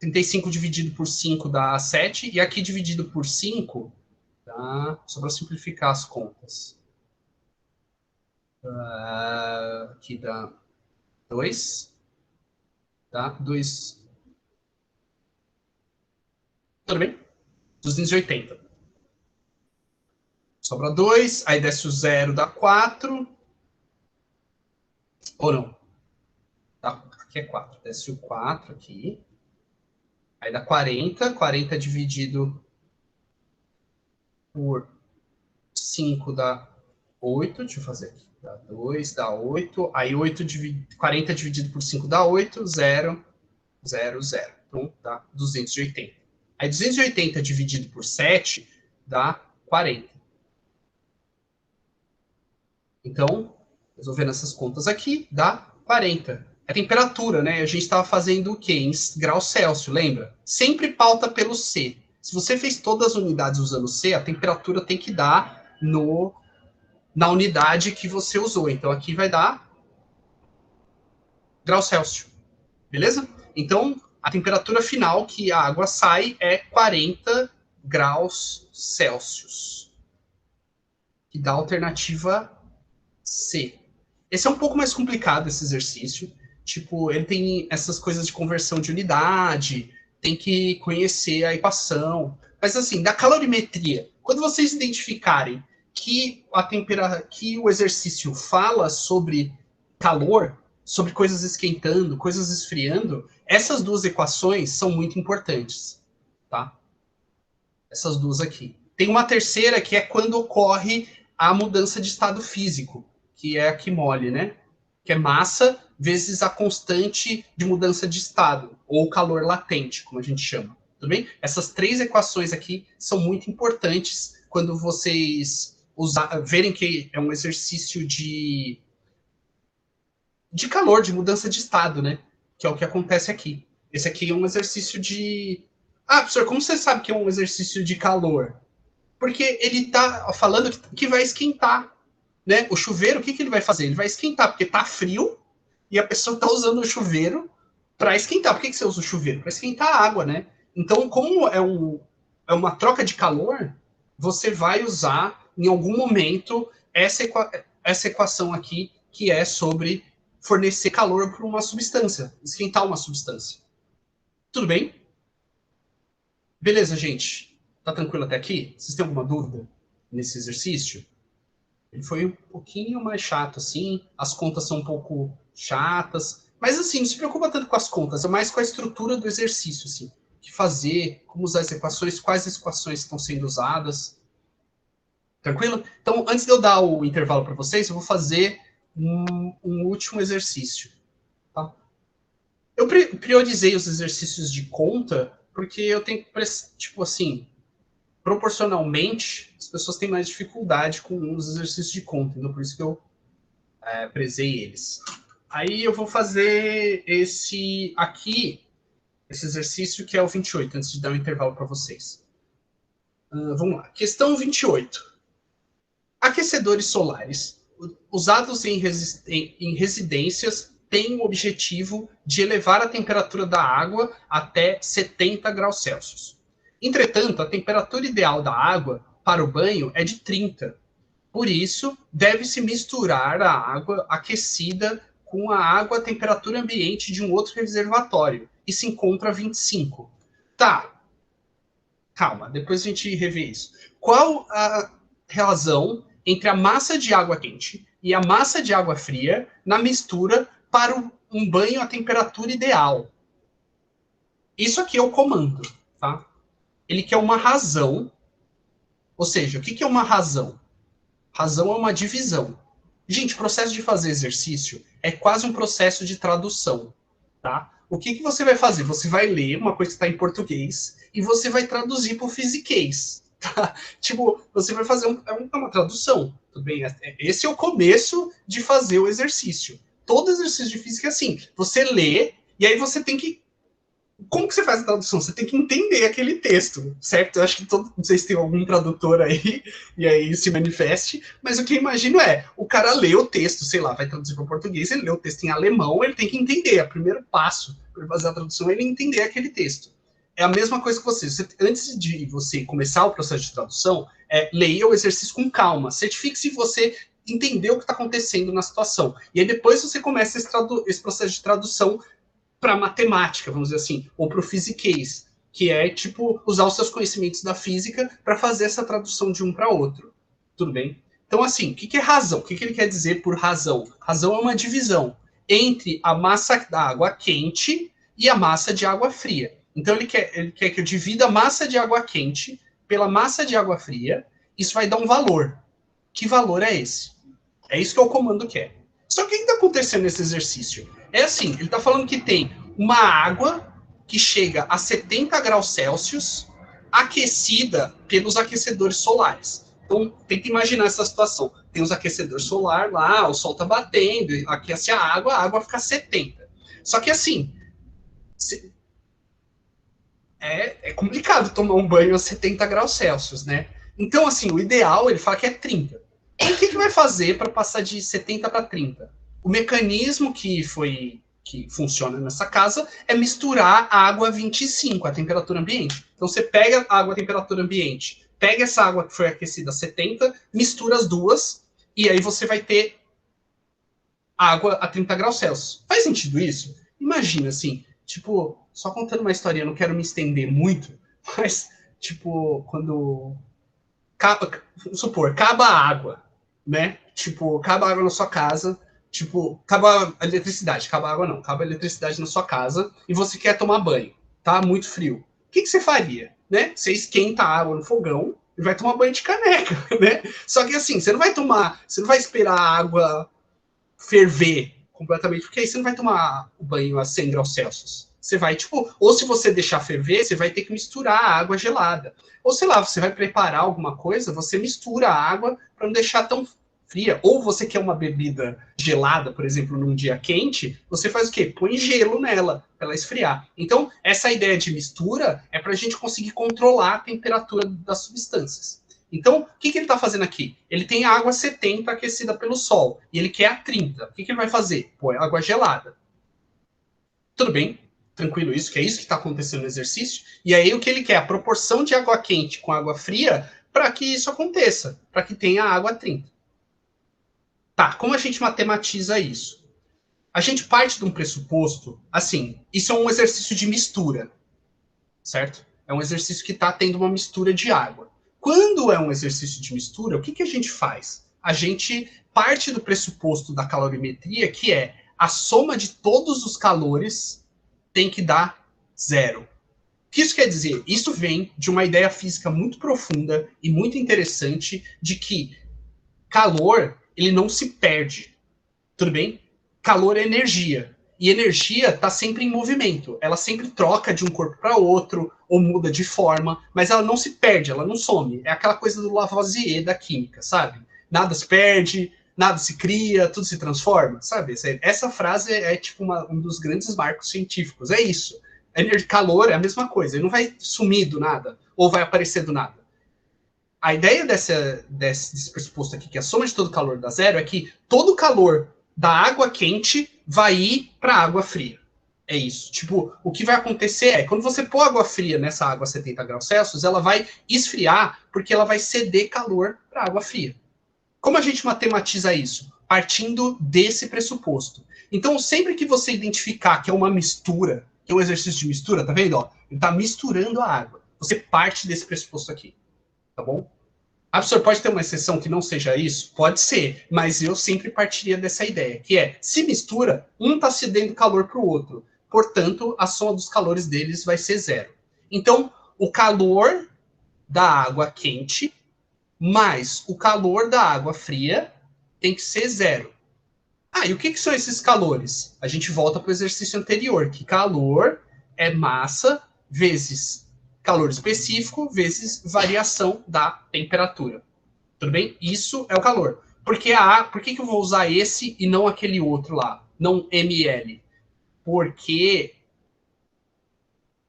35 dividido por 5 dá 7, e aqui dividido por 5 dá, só para simplificar as contas. Aqui dá 2, tá? 2. Tudo bem? 280. Sobra 2, aí desce o 0, dá 4. Ou não? Aqui é 4. Desce o 4 aqui. Aí dá 40. 40 dividido por 5 dá 8. Deixa eu fazer aqui. Dá 2, dá 8. Aí 40 dividido por 5 dá 8. 0, 0, 0. Então dá 280. Aí 280 dividido por 7 dá 40. Então, resolvendo essas contas aqui, dá 40. A temperatura, né? A gente estava fazendo o quê? Em graus Celsius, lembra? Sempre pauta pelo C. Se você fez todas as unidades usando C, a temperatura tem que dar na unidade que você usou. Então, aqui vai dar graus Celsius. Beleza? Então, a temperatura final que a água sai é 40 graus Celsius. Que dá a alternativa C. Esse é um pouco mais complicado, esse exercício. Tipo, ele tem essas coisas de conversão de unidade, tem que conhecer a equação. Mas, assim, da calorimetria, quando vocês identificarem que que o exercício fala sobre calor, sobre coisas esquentando, coisas esfriando, essas duas equações são muito importantes, tá? Essas duas aqui. Tem uma terceira que é quando ocorre a mudança de estado físico, que é a que mole, né? Que é massa vezes a constante de mudança de estado, ou calor latente, como a gente chama. Tudo bem? Essas três equações aqui são muito importantes quando vocês verem que é um exercício de calor, de mudança de estado, né? Que é o que acontece aqui. Esse aqui é um exercício de... professor, como você sabe que é um exercício de calor? Porque ele está falando que vai esquentar, né? O chuveiro, o que ele vai fazer? Ele vai esquentar, porque está frio, e a pessoa está usando o chuveiro para esquentar. Por que você usa o chuveiro? Para esquentar a água, né? Então, como é uma troca de calor, você vai usar, em algum momento, essa equação aqui, que é sobre fornecer calor para uma substância, esquentar uma substância. Tudo bem? Beleza, gente? Tá tranquilo até aqui? Vocês têm alguma dúvida nesse exercício? Ele foi um pouquinho mais chato, assim. As contas são um pouco chatas. Mas, assim, não se preocupa tanto com as contas. É mais com a estrutura do exercício, assim. O que fazer, como usar as equações, quais equações estão sendo usadas. Tranquilo? Então, antes de eu dar o intervalo para vocês, eu vou fazer um último exercício. Tá? Eu priorizei os exercícios de conta porque eu tenho que, tipo assim, proporcionalmente, as pessoas têm mais dificuldade com os exercícios de conta, então por isso que eu prezei eles. Aí eu vou fazer esse exercício que é o 28, antes de dar um intervalo para vocês. Vamos lá. Questão 28. Aquecedores solares usados em residências têm o objetivo de elevar a temperatura da água até 70 graus Celsius. Entretanto, a temperatura ideal da água para o banho é de 30. Por isso, deve-se misturar a água aquecida com a água à temperatura ambiente de um outro reservatório, e se encontra a 25. Tá. Calma, depois a gente revê isso. Qual a relação entre a massa de água quente e a massa de água fria na mistura para um banho à temperatura ideal? Isso aqui é o comando, tá? Ele quer uma razão. Ou seja, o que é uma razão? Razão é uma divisão. Gente, o processo de fazer exercício é quase um processo de tradução, tá? O que você vai fazer? Você vai ler uma coisa que está em português e você vai traduzir para o fisiquês, tá? Tipo, você vai fazer uma tradução, tudo bem? Esse é o começo de fazer o exercício. Todo exercício de física é assim. Você lê e aí você tem que... Como que você faz a tradução? Você tem que entender aquele texto, certo? Eu acho que não sei se tem algum tradutor aí, e aí se manifeste, mas o que eu imagino é, o cara lê o texto, sei lá, vai traduzir para o português, ele lê o texto em alemão, ele tem que entender, é o primeiro passo para fazer a tradução é ele entender aquele texto. É a mesma coisa que você antes de você começar o processo de tradução, leia o exercício com calma, certifique-se se você entendeu o que está acontecendo na situação, e aí depois você começa esse processo de tradução para matemática, vamos dizer assim, ou para o fisiquês, que é, tipo, usar os seus conhecimentos da física para fazer essa tradução de um para outro. Tudo bem? Então, assim, o que é razão? O que ele quer dizer por razão? Razão é uma divisão entre a massa da água quente e a massa de água fria. Então, ele quer que eu divida a massa de água quente pela massa de água fria, isso vai dar um valor. Que valor é esse? É isso que o comando quer. Só que o que está acontecendo nesse exercício? É assim, ele está falando que tem uma água que chega a 70 graus Celsius aquecida pelos aquecedores solares. Então, tenta imaginar essa situação. Tem os aquecedores solares lá, o sol está batendo, aquece a água fica 70. Só que assim, é complicado tomar um banho a 70 graus Celsius, né? Então, assim, o ideal, ele fala que é 30. E o que vai fazer para passar de 70 para 30? O mecanismo que funciona nessa casa é misturar a água a 25, a temperatura ambiente. Então, você pega a água a temperatura ambiente, pega essa água que foi aquecida a 70, mistura as duas, e aí você vai ter água a 30 graus Celsius. Faz sentido isso? Imagina, assim, tipo, só contando uma historinha, não quero me estender muito, mas, tipo, quando... Vamos supor, acaba a água, né? Tipo, acaba a água na sua casa, tipo, acaba a eletricidade, acaba a água não, acaba a eletricidade na sua casa e você quer tomar banho, tá muito frio. O que você faria, né? Você esquenta a água no fogão e vai tomar banho de caneca, né? Só que assim, você não vai esperar a água ferver completamente, porque aí você não vai tomar o banho a 100 graus Celsius. Você vai, tipo, ou se você deixar ferver, você vai ter que misturar a água gelada. Ou sei lá, você vai preparar alguma coisa, você mistura a água para não deixar tão fria. Ou você quer uma bebida gelada, por exemplo, num dia quente, você faz o quê? Põe gelo nela para ela esfriar. Então, essa ideia de mistura é para a gente conseguir controlar a temperatura das substâncias. Então, o que ele está fazendo aqui? Ele tem a água 70 aquecida pelo sol, e ele quer a 30. O que ele vai fazer? Põe água gelada. Tudo bem, tranquilo isso, que é isso que está acontecendo no exercício. E aí o que ele quer? A proporção de água quente com água fria para que isso aconteça, para que tenha água 30. Tá, como a gente matematiza isso? A gente parte de um pressuposto, assim, isso é um exercício de mistura, certo? É um exercício que está tendo uma mistura de água. Quando é um exercício de mistura, o que a gente faz? A gente parte do pressuposto da calorimetria, que é a soma de todos os calores tem que dar 0. O que isso quer dizer? Isso vem de uma ideia física muito profunda e muito interessante de que calor, ele não se perde. Tudo bem? Calor é energia. E energia está sempre em movimento. Ela sempre troca de um corpo para outro, ou muda de forma, mas ela não se perde, ela não some. É aquela coisa do Lavoisier da química, sabe? Nada se perde, nada se cria, tudo se transforma, sabe? Essa frase é tipo um dos grandes marcos científicos. É isso. Calor é a mesma coisa. Ele não vai sumir do nada, ou vai aparecer do nada. A ideia desse pressuposto aqui, que a soma de todo calor dá 0, é que todo calor da água quente vai ir para a água fria. É isso. Tipo, o que vai acontecer é, quando você pôr água fria nessa água a 70 graus Celsius, ela vai esfriar, porque ela vai ceder calor para a água fria. Como a gente matematiza isso? Partindo desse pressuposto. Então, sempre que você identificar que é uma mistura, que é um exercício de mistura, tá vendo? Ó, ele está misturando a água. Você parte desse pressuposto aqui. Tá bom? A professora pode ter uma exceção que não seja isso? Pode ser, mas eu sempre partiria dessa ideia, que é, se mistura, um está cedendo calor para o outro. Portanto, a soma dos calores deles vai ser 0. Então, o calor da água quente mais o calor da água fria tem que ser 0. Ah, e o que são esses calores? A gente volta para o exercício anterior, que calor é massa vezes calor específico vezes variação da temperatura. Tudo bem? Isso é o calor. Por que eu vou usar esse e não aquele outro lá? Não ml? Porque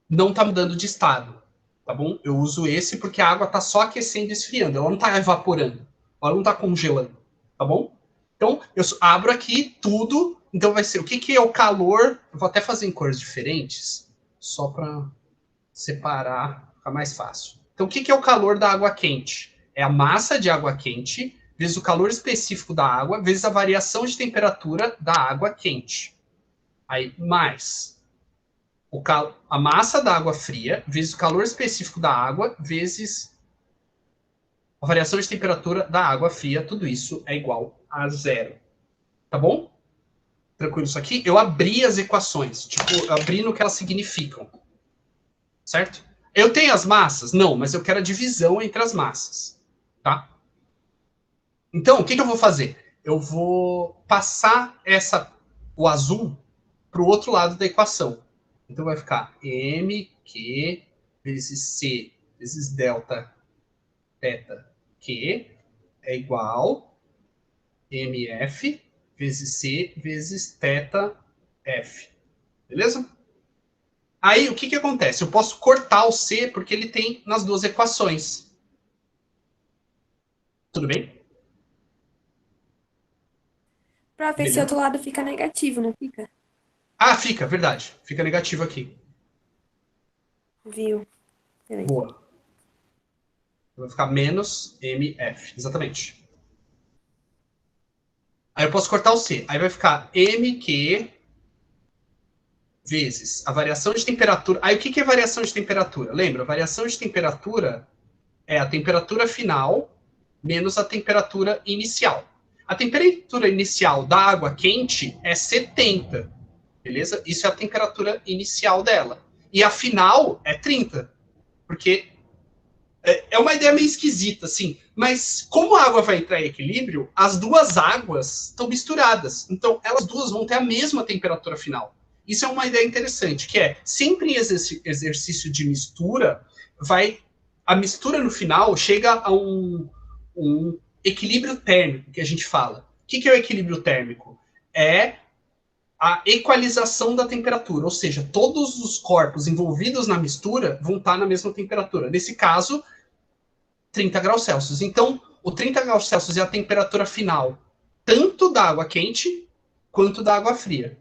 não está mudando de estado. Tá bom? Eu uso esse porque a água está só aquecendo e esfriando. Ela não está evaporando. Ela não está congelando. Tá bom? Então, eu abro aqui tudo. Então, vai ser o que é o calor. Eu vou até fazer em cores diferentes. Só para separar, ficar mais fácil. Então, o que é o calor da água quente? É a massa de água quente vezes o calor específico da água vezes a variação de temperatura da água quente. Aí, mais a massa da água fria vezes o calor específico da água vezes a variação de temperatura da água fria. Tudo isso é igual a 0. Tá bom? Tranquilo isso aqui? Eu abri as equações. Tipo, eu abri no que elas significam. Certo? Eu tenho as massas? Não, mas eu quero a divisão entre as massas. Tá? Então, o que eu vou fazer? Eu vou passar o azul para o outro lado da equação. Então, vai ficar mq vezes c vezes delta θ q é igual mf vezes c vezes θ f. Beleza? Aí, o que acontece? Eu posso cortar o C porque ele tem nas duas equações. Tudo bem? Prof, esse outro lado fica negativo, não fica? Ah, fica, verdade. Fica negativo aqui. Viu? Beleza. Boa. Vai ficar menos MF. Exatamente. Aí eu posso cortar o C. Aí vai ficar MQ vezes a variação de temperatura. Aí o que é variação de temperatura? Lembra? A variação de temperatura é a temperatura final menos a temperatura inicial. A temperatura inicial da água quente é 70, beleza? Isso é a temperatura inicial dela. E a final é 30, porque é uma ideia meio esquisita, assim, mas como a água vai entrar em equilíbrio, as duas águas estão misturadas. Então, elas duas vão ter a mesma temperatura final. Isso é uma ideia interessante, que é, sempre em exercício de mistura, a mistura no final chega a um equilíbrio térmico, que a gente fala. O que é o equilíbrio térmico? É a equalização da temperatura, ou seja, todos os corpos envolvidos na mistura vão estar na mesma temperatura. Nesse caso, 30 graus Celsius. Então, o 30 graus Celsius é a temperatura final tanto da água quente quanto da água fria.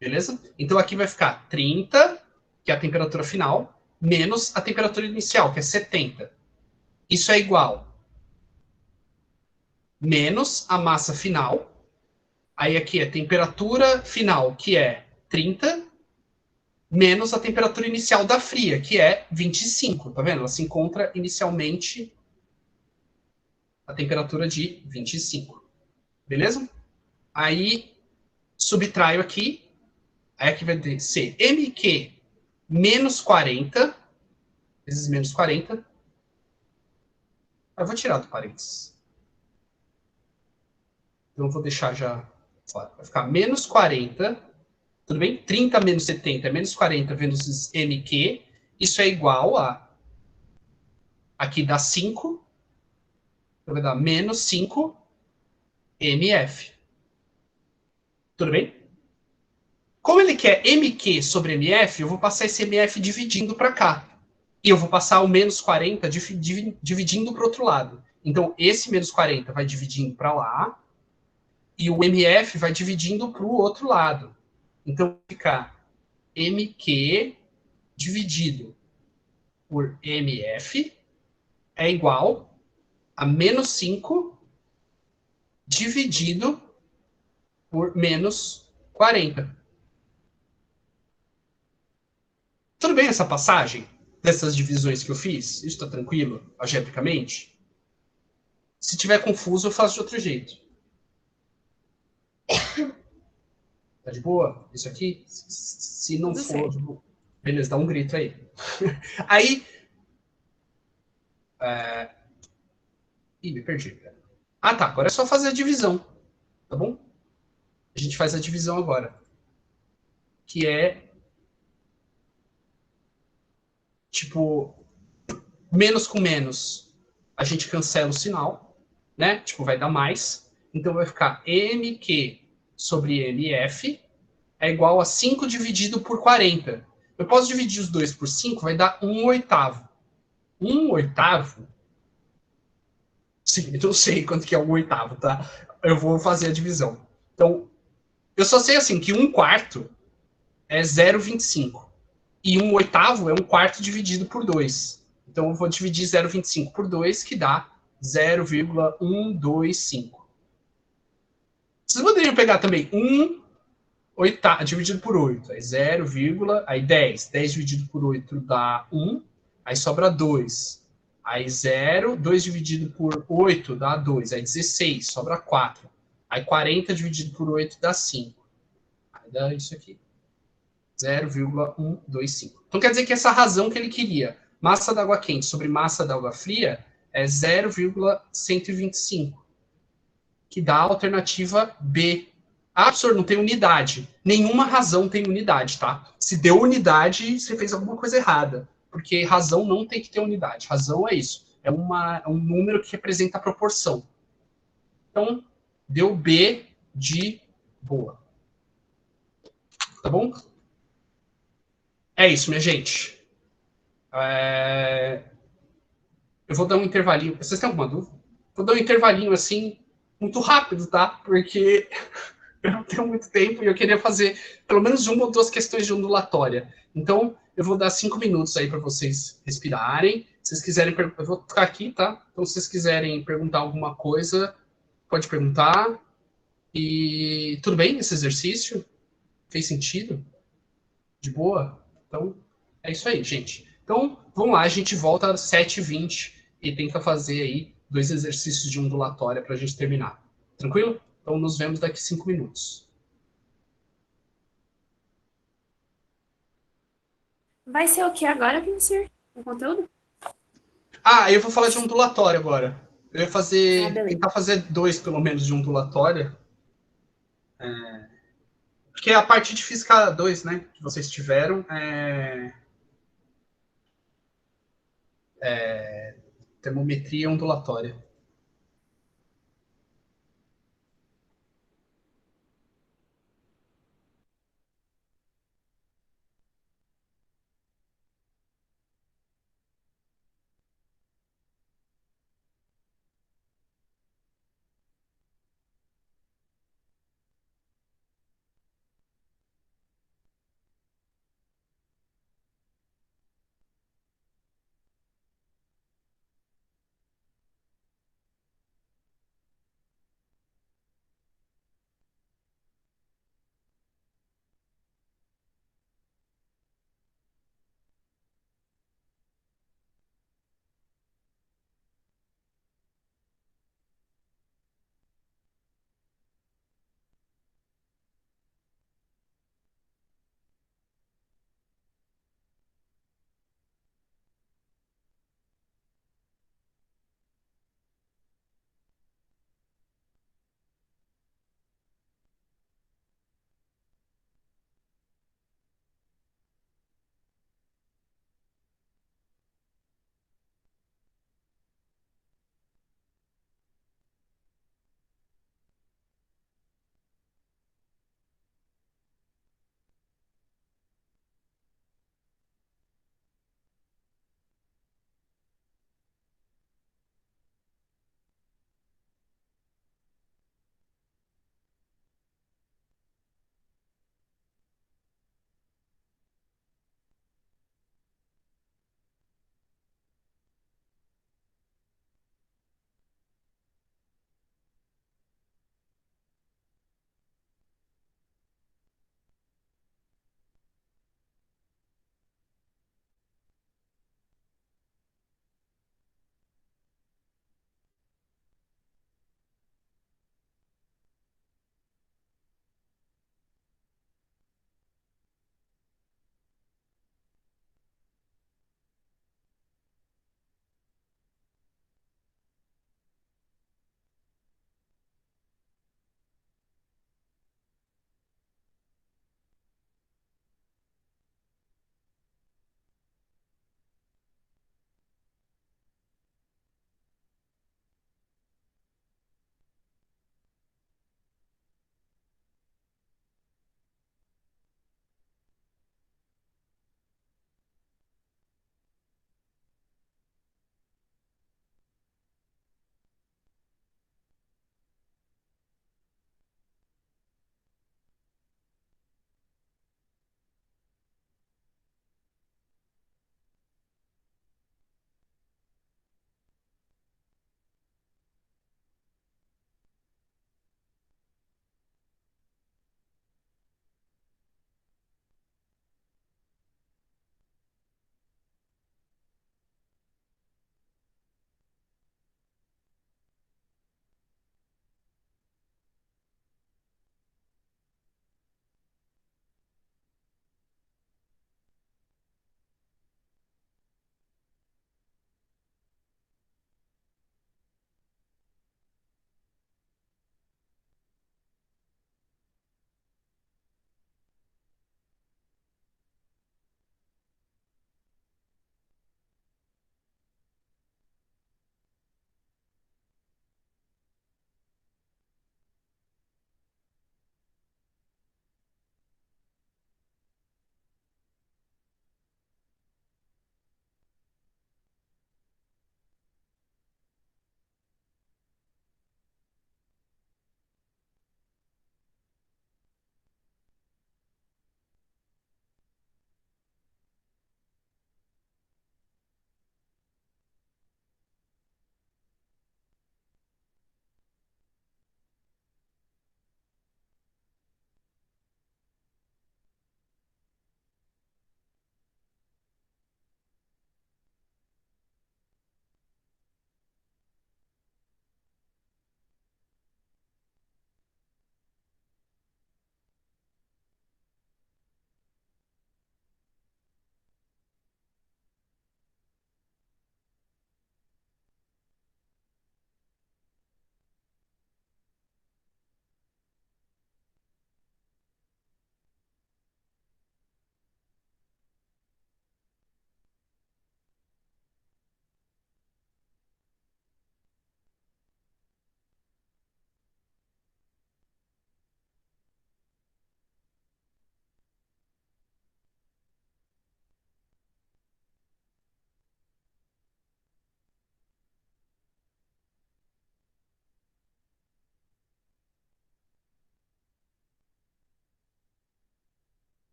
Beleza? Então, aqui vai ficar 30, que é a temperatura final, menos a temperatura inicial, que é 70. Isso é igual menos a massa final. Aí aqui é temperatura final, que é 30, menos a temperatura inicial da fria, que é 25. Tá vendo? Ela se encontra inicialmente a temperatura de 25. Beleza? Aí subtraio aqui. Aí aqui vai ser MQ menos 40 vezes menos 40. Eu vou tirar do parênteses. Então eu vou deixar já fora. Vai ficar menos 40. Tudo bem? 30 menos 70 é menos 40 vezes MQ. Isso é igual a... Aqui dá 5. Então vai dar menos 5 MF. Tudo bem? Como ele quer MQ sobre MF, eu vou passar esse MF dividindo para cá. E eu vou passar o menos 40 dividindo para o outro lado. Então, esse menos 40 vai dividindo para lá. E o MF vai dividindo para o outro lado. Então, vai ficar MQ dividido por MF é igual a menos 5 dividido por menos 40. Tudo bem essa passagem dessas divisões que eu fiz? Isso está tranquilo, algebricamente? Se tiver confuso, eu faço de outro jeito. Tá de boa? Isso aqui? Se não Tudo for... certo. Beleza, dá um grito aí. Aí... Ih, me perdi. Ah, tá. Agora é só fazer a divisão. Tá bom? A gente faz a divisão agora. Que é... Tipo... Menos com menos. A gente cancela o sinal. Né? Tipo, vai dar mais. Então vai ficar MQ sobre MF é igual a 5 dividido por 40. Eu posso dividir os dois por 5, vai dar 1/8. 1/8? Sim, eu não sei quanto que é 1/8, tá? Eu vou fazer a divisão. Então, eu só sei assim que 1/4 é 0,25. E 1/8 é 1/4 dividido por 2. Então, eu vou dividir 0,25 por 2, que dá 0,125. Vocês poderiam pegar também 1/8 dividido por 8. Aí 0, aí 10. 10 dividido por 8 dá 1. Aí sobra 2. Aí 0, 2 dividido por 8 dá 2. Aí 16, sobra 4. Aí 40 dividido por 8 dá 5. Aí dá isso aqui. 0,125. Então quer dizer que essa razão que ele queria, massa da água quente sobre massa da água fria, é 0,125. Que dá a alternativa B. Ah, professor, não tem unidade. Nenhuma razão tem unidade, tá? Se deu unidade, você fez alguma coisa errada. Porque razão não tem que ter unidade. Razão é isso. É um número que representa a proporção. Então, deu B de boa. Tá bom? É isso, minha gente. Eu vou dar um intervalinho. Vocês têm alguma dúvida? Vou dar um intervalinho assim, muito rápido, tá? Porque eu não tenho muito tempo e eu queria fazer pelo menos uma ou duas questões de ondulatória. Então, eu vou dar 5 minutos aí para vocês respirarem. Se vocês quiserem, eu vou ficar aqui, tá? Então, se vocês quiserem perguntar alguma coisa, pode perguntar. E tudo bem esse exercício? Fez sentido? De boa? Então, é isso aí, gente. Então, vamos lá, a gente volta às 7h20 e tenta fazer aí 2 exercícios de ondulatória para a gente terminar. Tranquilo? Então, nos vemos daqui 5 minutos. Vai ser o que agora, professor? O conteúdo? Ah, eu vou falar de ondulatória agora. Eu ia Beleza. tentar fazer 2, pelo menos, de ondulatória. Porque a parte de física 2, né, que vocês tiveram, termometria ondulatória.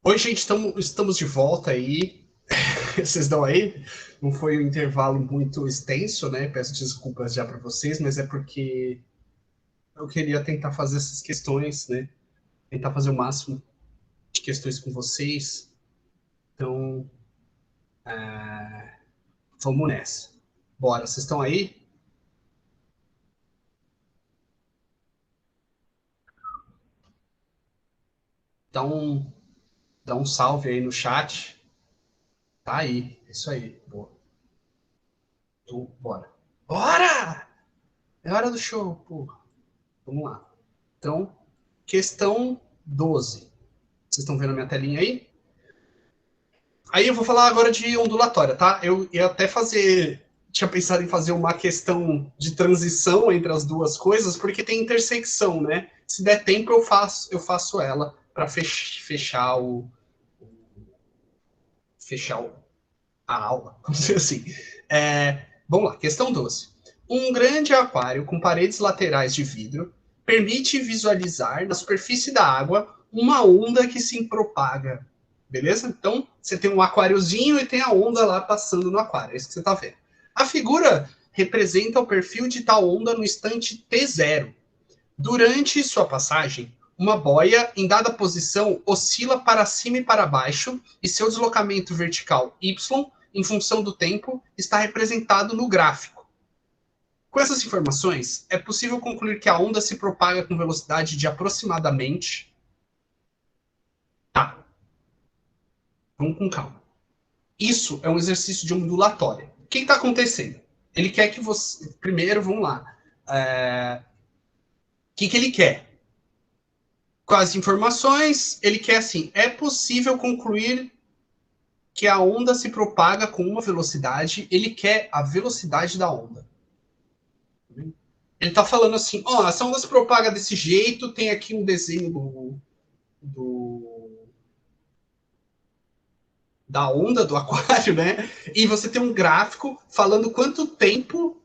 Oi, gente, estamos de volta aí. Vocês estão aí? Não foi um intervalo muito extenso, né? Peço desculpas já para vocês, mas é porque eu queria tentar fazer essas questões, né? Tentar fazer o máximo de questões com vocês. Então, vamos nessa. Bora, vocês estão aí? Dá um salve aí no chat. Tá aí, é isso aí. Boa. Então, bora. Bora! É hora do show, pô. Vamos lá. Então, questão 12. Vocês estão vendo a minha telinha aí? Aí eu vou falar agora de ondulatória, tá? Eu ia até tinha pensado em fazer uma questão de transição entre as duas coisas, porque tem intersecção, né? Se der tempo, eu faço ela para fechar a aula, vamos dizer assim. Vamos lá, questão 12. Um grande aquário com paredes laterais de vidro permite visualizar na superfície da água uma onda que se propaga. Beleza? Então, você tem um aquáriozinho e tem a onda lá passando no aquário. É isso que você está vendo. A figura representa o perfil de tal onda no instante T0. Durante sua passagem, uma boia em dada posição oscila para cima e para baixo e seu deslocamento vertical Y, em função do tempo, está representado no gráfico. Com essas informações, é possível concluir que a onda se propaga com velocidade de aproximadamente... Tá. Vamos com calma. Isso é um exercício de ondulatória. O que está acontecendo? Ele quer que você... Primeiro, vamos lá. O que ele quer? Com as informações, ele quer assim, é possível concluir que a onda se propaga com uma velocidade, ele quer a velocidade da onda. Ele está falando assim, essa onda se propaga desse jeito, tem aqui um desenho da onda do aquário, né? E você tem um gráfico falando quanto tempo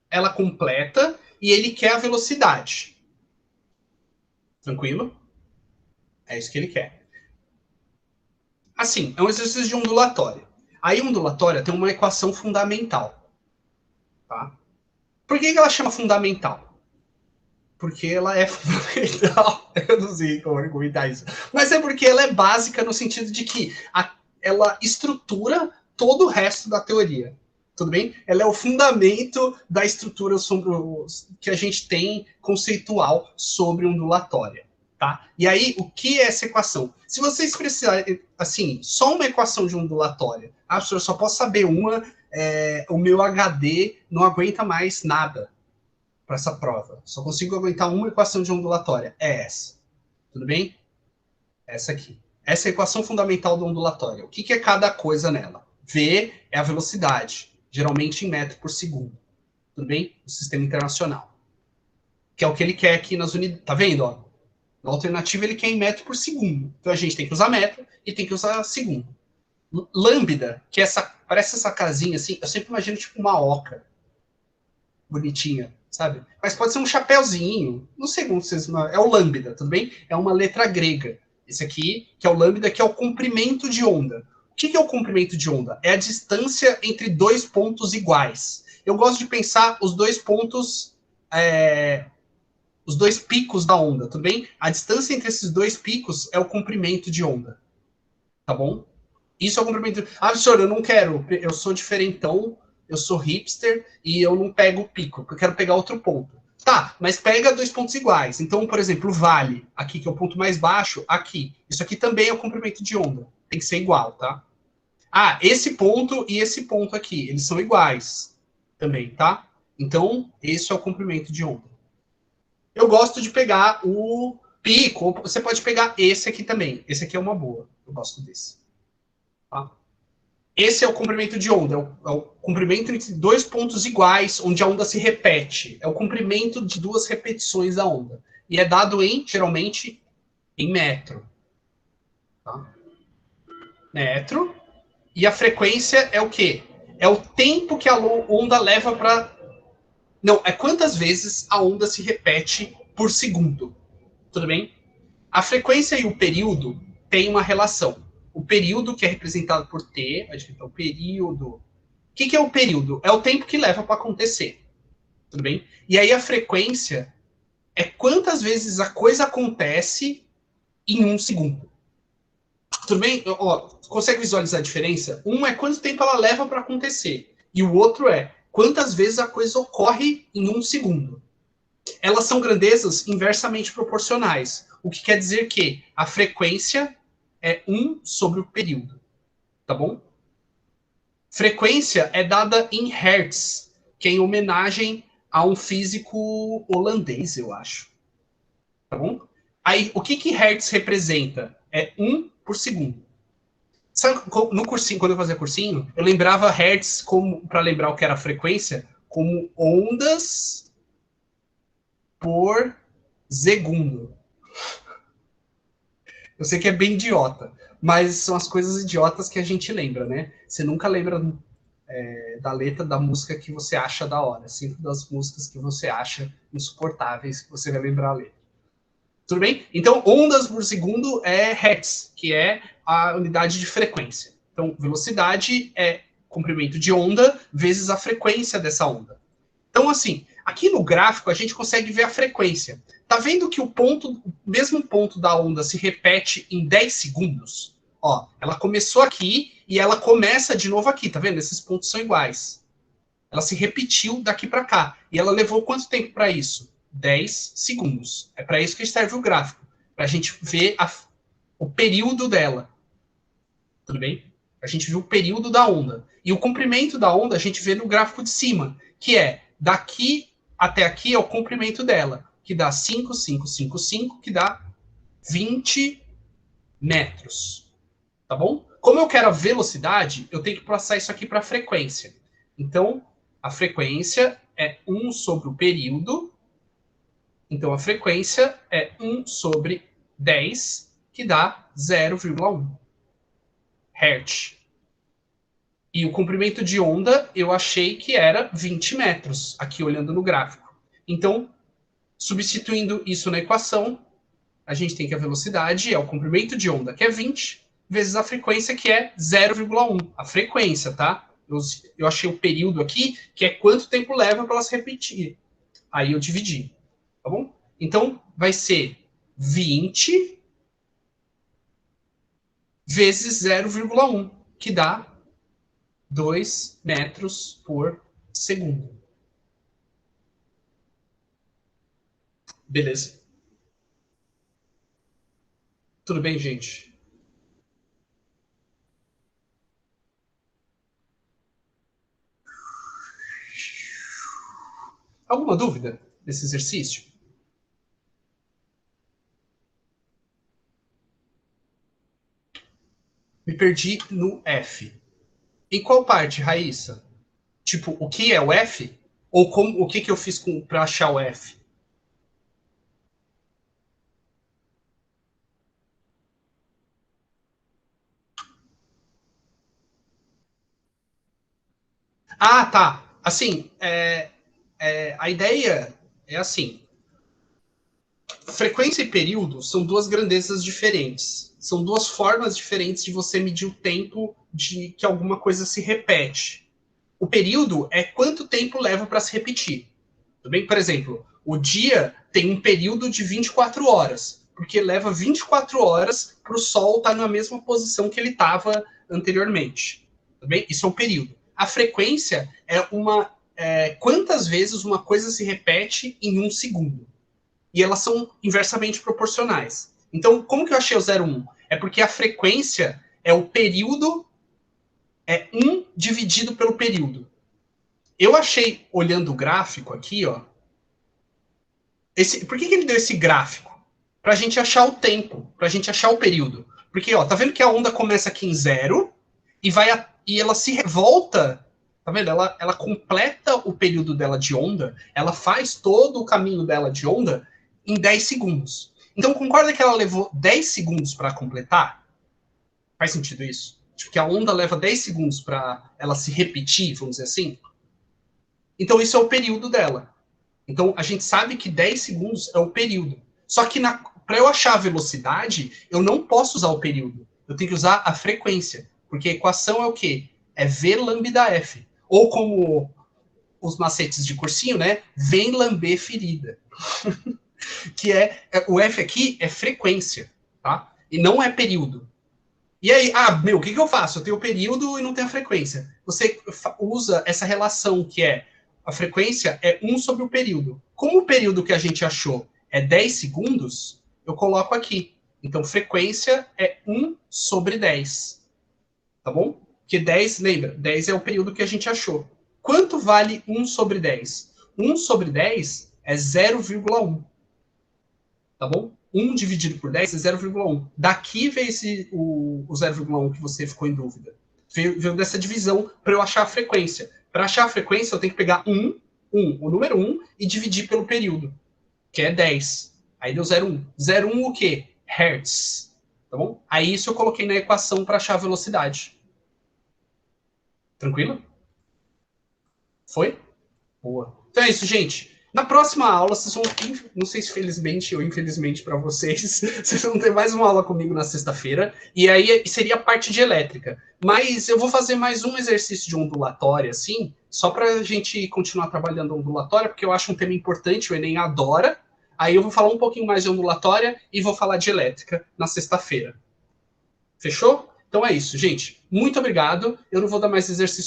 ela completa e ele quer a velocidade. Tranquilo? É isso que ele quer. Assim, é um exercício de ondulatória. Aí, ondulatória tem uma equação fundamental. Tá? Por que ela chama fundamental? Porque ela é fundamental. Eu não sei como argumentar isso. Mas é porque ela é básica no sentido de que ela estrutura todo o resto da teoria. Tudo bem? Ela é o fundamento da estrutura que a gente tem conceitual sobre ondulatória. Tá? E aí, o que é essa equação? Se vocês precisarem, assim, só uma equação de ondulatória, professor, eu só posso saber uma, o meu HD não aguenta mais nada para essa prova. Só consigo aguentar uma equação de ondulatória. É essa. Tudo bem? Essa aqui. Essa é a equação fundamental da ondulatória. O que é cada coisa nela? V é a velocidade, geralmente em metro por segundo. Tudo bem? No sistema internacional. Que é o que ele quer aqui nas unidades. Tá vendo? Ó? Na alternativa, ele quer em metro por segundo. Então, a gente tem que usar metro e tem que usar segundo. Lambda, que é parece essa casinha assim, eu sempre imagino tipo uma oca. Bonitinha, sabe? Mas pode ser um chapéuzinho. Não sei como vocês... É o lambda, tudo bem? É uma letra grega. Esse aqui, que é o lambda, que é o comprimento de onda. O que é o comprimento de onda? É a distância entre dois pontos iguais. Eu gosto de pensar os dois pontos... os dois picos da onda, tudo bem? A distância entre esses dois picos é o comprimento de onda. Tá bom? Isso é o comprimento... professor, eu não quero. Eu sou diferentão, eu sou hipster e eu não pego o pico, eu quero pegar outro ponto. Tá, mas pega dois pontos iguais. Então, por exemplo, o vale, aqui, que é o ponto mais baixo, aqui. Isso aqui também é o comprimento de onda. Tem que ser igual, tá? Esse ponto e esse ponto aqui, eles são iguais também, tá? Então, esse é o comprimento de onda. Eu gosto de pegar o pico, você pode pegar esse aqui também. Esse aqui é uma boa, eu gosto desse. Tá? Esse é o comprimento de onda, é o comprimento entre dois pontos iguais, onde a onda se repete. É o comprimento de duas repetições da onda. E é dado geralmente, em metro. Tá? Metro. E a frequência é o quê? É o tempo que a onda leva para... Não, é quantas vezes a onda se repete por segundo. Tudo bem? A frequência e o período tem uma relação. O período, que é representado por T, a gente tem o período. O que é o período? É o tempo que leva para acontecer. Tudo bem? E aí a frequência é quantas vezes a coisa acontece em um segundo. Tudo bem? Ó, consegue visualizar a diferença? Um é quanto tempo ela leva para acontecer. E o outro é quantas vezes a coisa ocorre em um segundo. Elas são grandezas inversamente proporcionais. O que quer dizer que a frequência é 1 sobre o período. Tá bom? Frequência é dada em hertz, que é em homenagem a um físico holandês, eu acho. Tá bom? Aí, o que hertz representa? É 1 por segundo. Sabe, no cursinho, quando eu fazia cursinho, eu lembrava hertz como, para lembrar o que era a frequência, como ondas por segundo. Eu sei que é bem idiota, mas são as coisas idiotas que a gente lembra, né? Você nunca lembra da letra da música que você acha da hora, sempre das músicas que você acha insuportáveis, que você vai lembrar a letra. Tudo bem? Então, ondas por segundo é hertz, que é a unidade de frequência. Então, velocidade é comprimento de onda vezes a frequência dessa onda. Então, assim, aqui no gráfico a gente consegue ver a frequência. Tá vendo que o mesmo ponto da onda se repete em 10 segundos? Ó, ela começou aqui e ela começa de novo aqui, tá vendo? Esses pontos são iguais. Ela se repetiu daqui para cá. E ela levou quanto tempo para isso? 10 segundos. É para isso que serve o gráfico. Para a gente ver o período dela. Tudo bem? A gente viu o período da onda. E o comprimento da onda a gente vê no gráfico de cima, que é daqui até aqui é o comprimento dela, que dá 5, que dá 20 metros. Tá bom? Como eu quero a velocidade, eu tenho que passar isso aqui para a frequência. Então, a frequência é 1 sobre o período. Então, a frequência é 1 sobre 10, que dá 0,1 Hz. E o comprimento de onda, eu achei que era 20 metros, aqui olhando no gráfico. Então, substituindo isso na equação, a gente tem que a velocidade é o comprimento de onda, que é 20, vezes a frequência, que é 0,1. A frequência, tá? Eu achei o período aqui, que é quanto tempo leva para ela se repetir. Aí eu dividi, tá bom? Então, vai ser 20 vezes 0,1, que dá 2 metros por segundo. Beleza? Tudo bem, gente? Alguma dúvida desse exercício? Me perdi no F. Em qual parte, Raíssa? Tipo, o que é o F? Ou o que eu fiz para achar o F? Ah, tá. Assim, a ideia é assim. Frequência e período são duas grandezas diferentes. São duas formas diferentes de você medir o tempo de que alguma coisa se repete. O período é quanto tempo leva para se repetir. Tudo bem? Por exemplo, o dia tem um período de 24 horas, porque leva 24 horas para o Sol estar na mesma posição que ele estava anteriormente. Tudo bem? Isso é o período. A frequência é quantas vezes uma coisa se repete em um segundo. E elas são inversamente proporcionais. Então, como que eu achei o 0,1? É porque a frequência é o período, é 1 dividido pelo período. Eu achei, olhando o gráfico aqui, ó. Por que ele deu esse gráfico? Para a gente achar o tempo, para a gente achar o período. Porque, ó, tá vendo que a onda começa aqui em 0 e ela se revolta, tá vendo? Ela completa o período dela de onda, ela faz todo o caminho dela de onda em 10 segundos. Então, concorda que ela levou 10 segundos para completar? Faz sentido isso? Tipo, que a onda leva 10 segundos para ela se repetir, vamos dizer assim? Então, isso é o período dela. Então, a gente sabe que 10 segundos é o período. Só que para eu achar a velocidade, eu não posso usar o período. Eu tenho que usar a frequência. Porque a equação é o quê? É V lambda F. Ou como os macetes de cursinho, né? Vem lamber ferida. Que o F aqui é frequência, tá? E não é período. E aí, o que eu faço? Eu tenho o período e não tenho a frequência. Você usa essa relação que é a frequência é 1 sobre o período. Como o período que a gente achou é 10 segundos, eu coloco aqui. Então, frequência é 1 sobre 10. Tá bom? Porque 10, lembra, 10 é o período que a gente achou. Quanto vale 1 sobre 10? 1 sobre 10 é 0,1. Tá bom? 1 dividido por 10 é 0,1. Daqui veio o 0,1 que você ficou em dúvida. Veio dessa divisão para eu achar a frequência. Para achar a frequência, eu tenho que pegar o número 1, e dividir pelo período, que é 10. Aí deu 0,1. 0,1 o quê? Hertz. Tá bom? Aí isso eu coloquei na equação para achar a velocidade. Tranquilo? Foi? Boa. Então é isso, gente. Na próxima aula, vocês vão, não sei se felizmente ou infelizmente para vocês, vocês vão ter mais uma aula comigo na sexta-feira, e aí seria a parte de elétrica. Mas eu vou fazer mais um exercício de ondulatória, assim, só para a gente continuar trabalhando ondulatória, porque eu acho um tema importante, o Enem adora. Aí eu vou falar um pouquinho mais de ondulatória e vou falar de elétrica na sexta-feira. Fechou? Então é isso, gente. Muito obrigado. Eu não vou dar mais exercício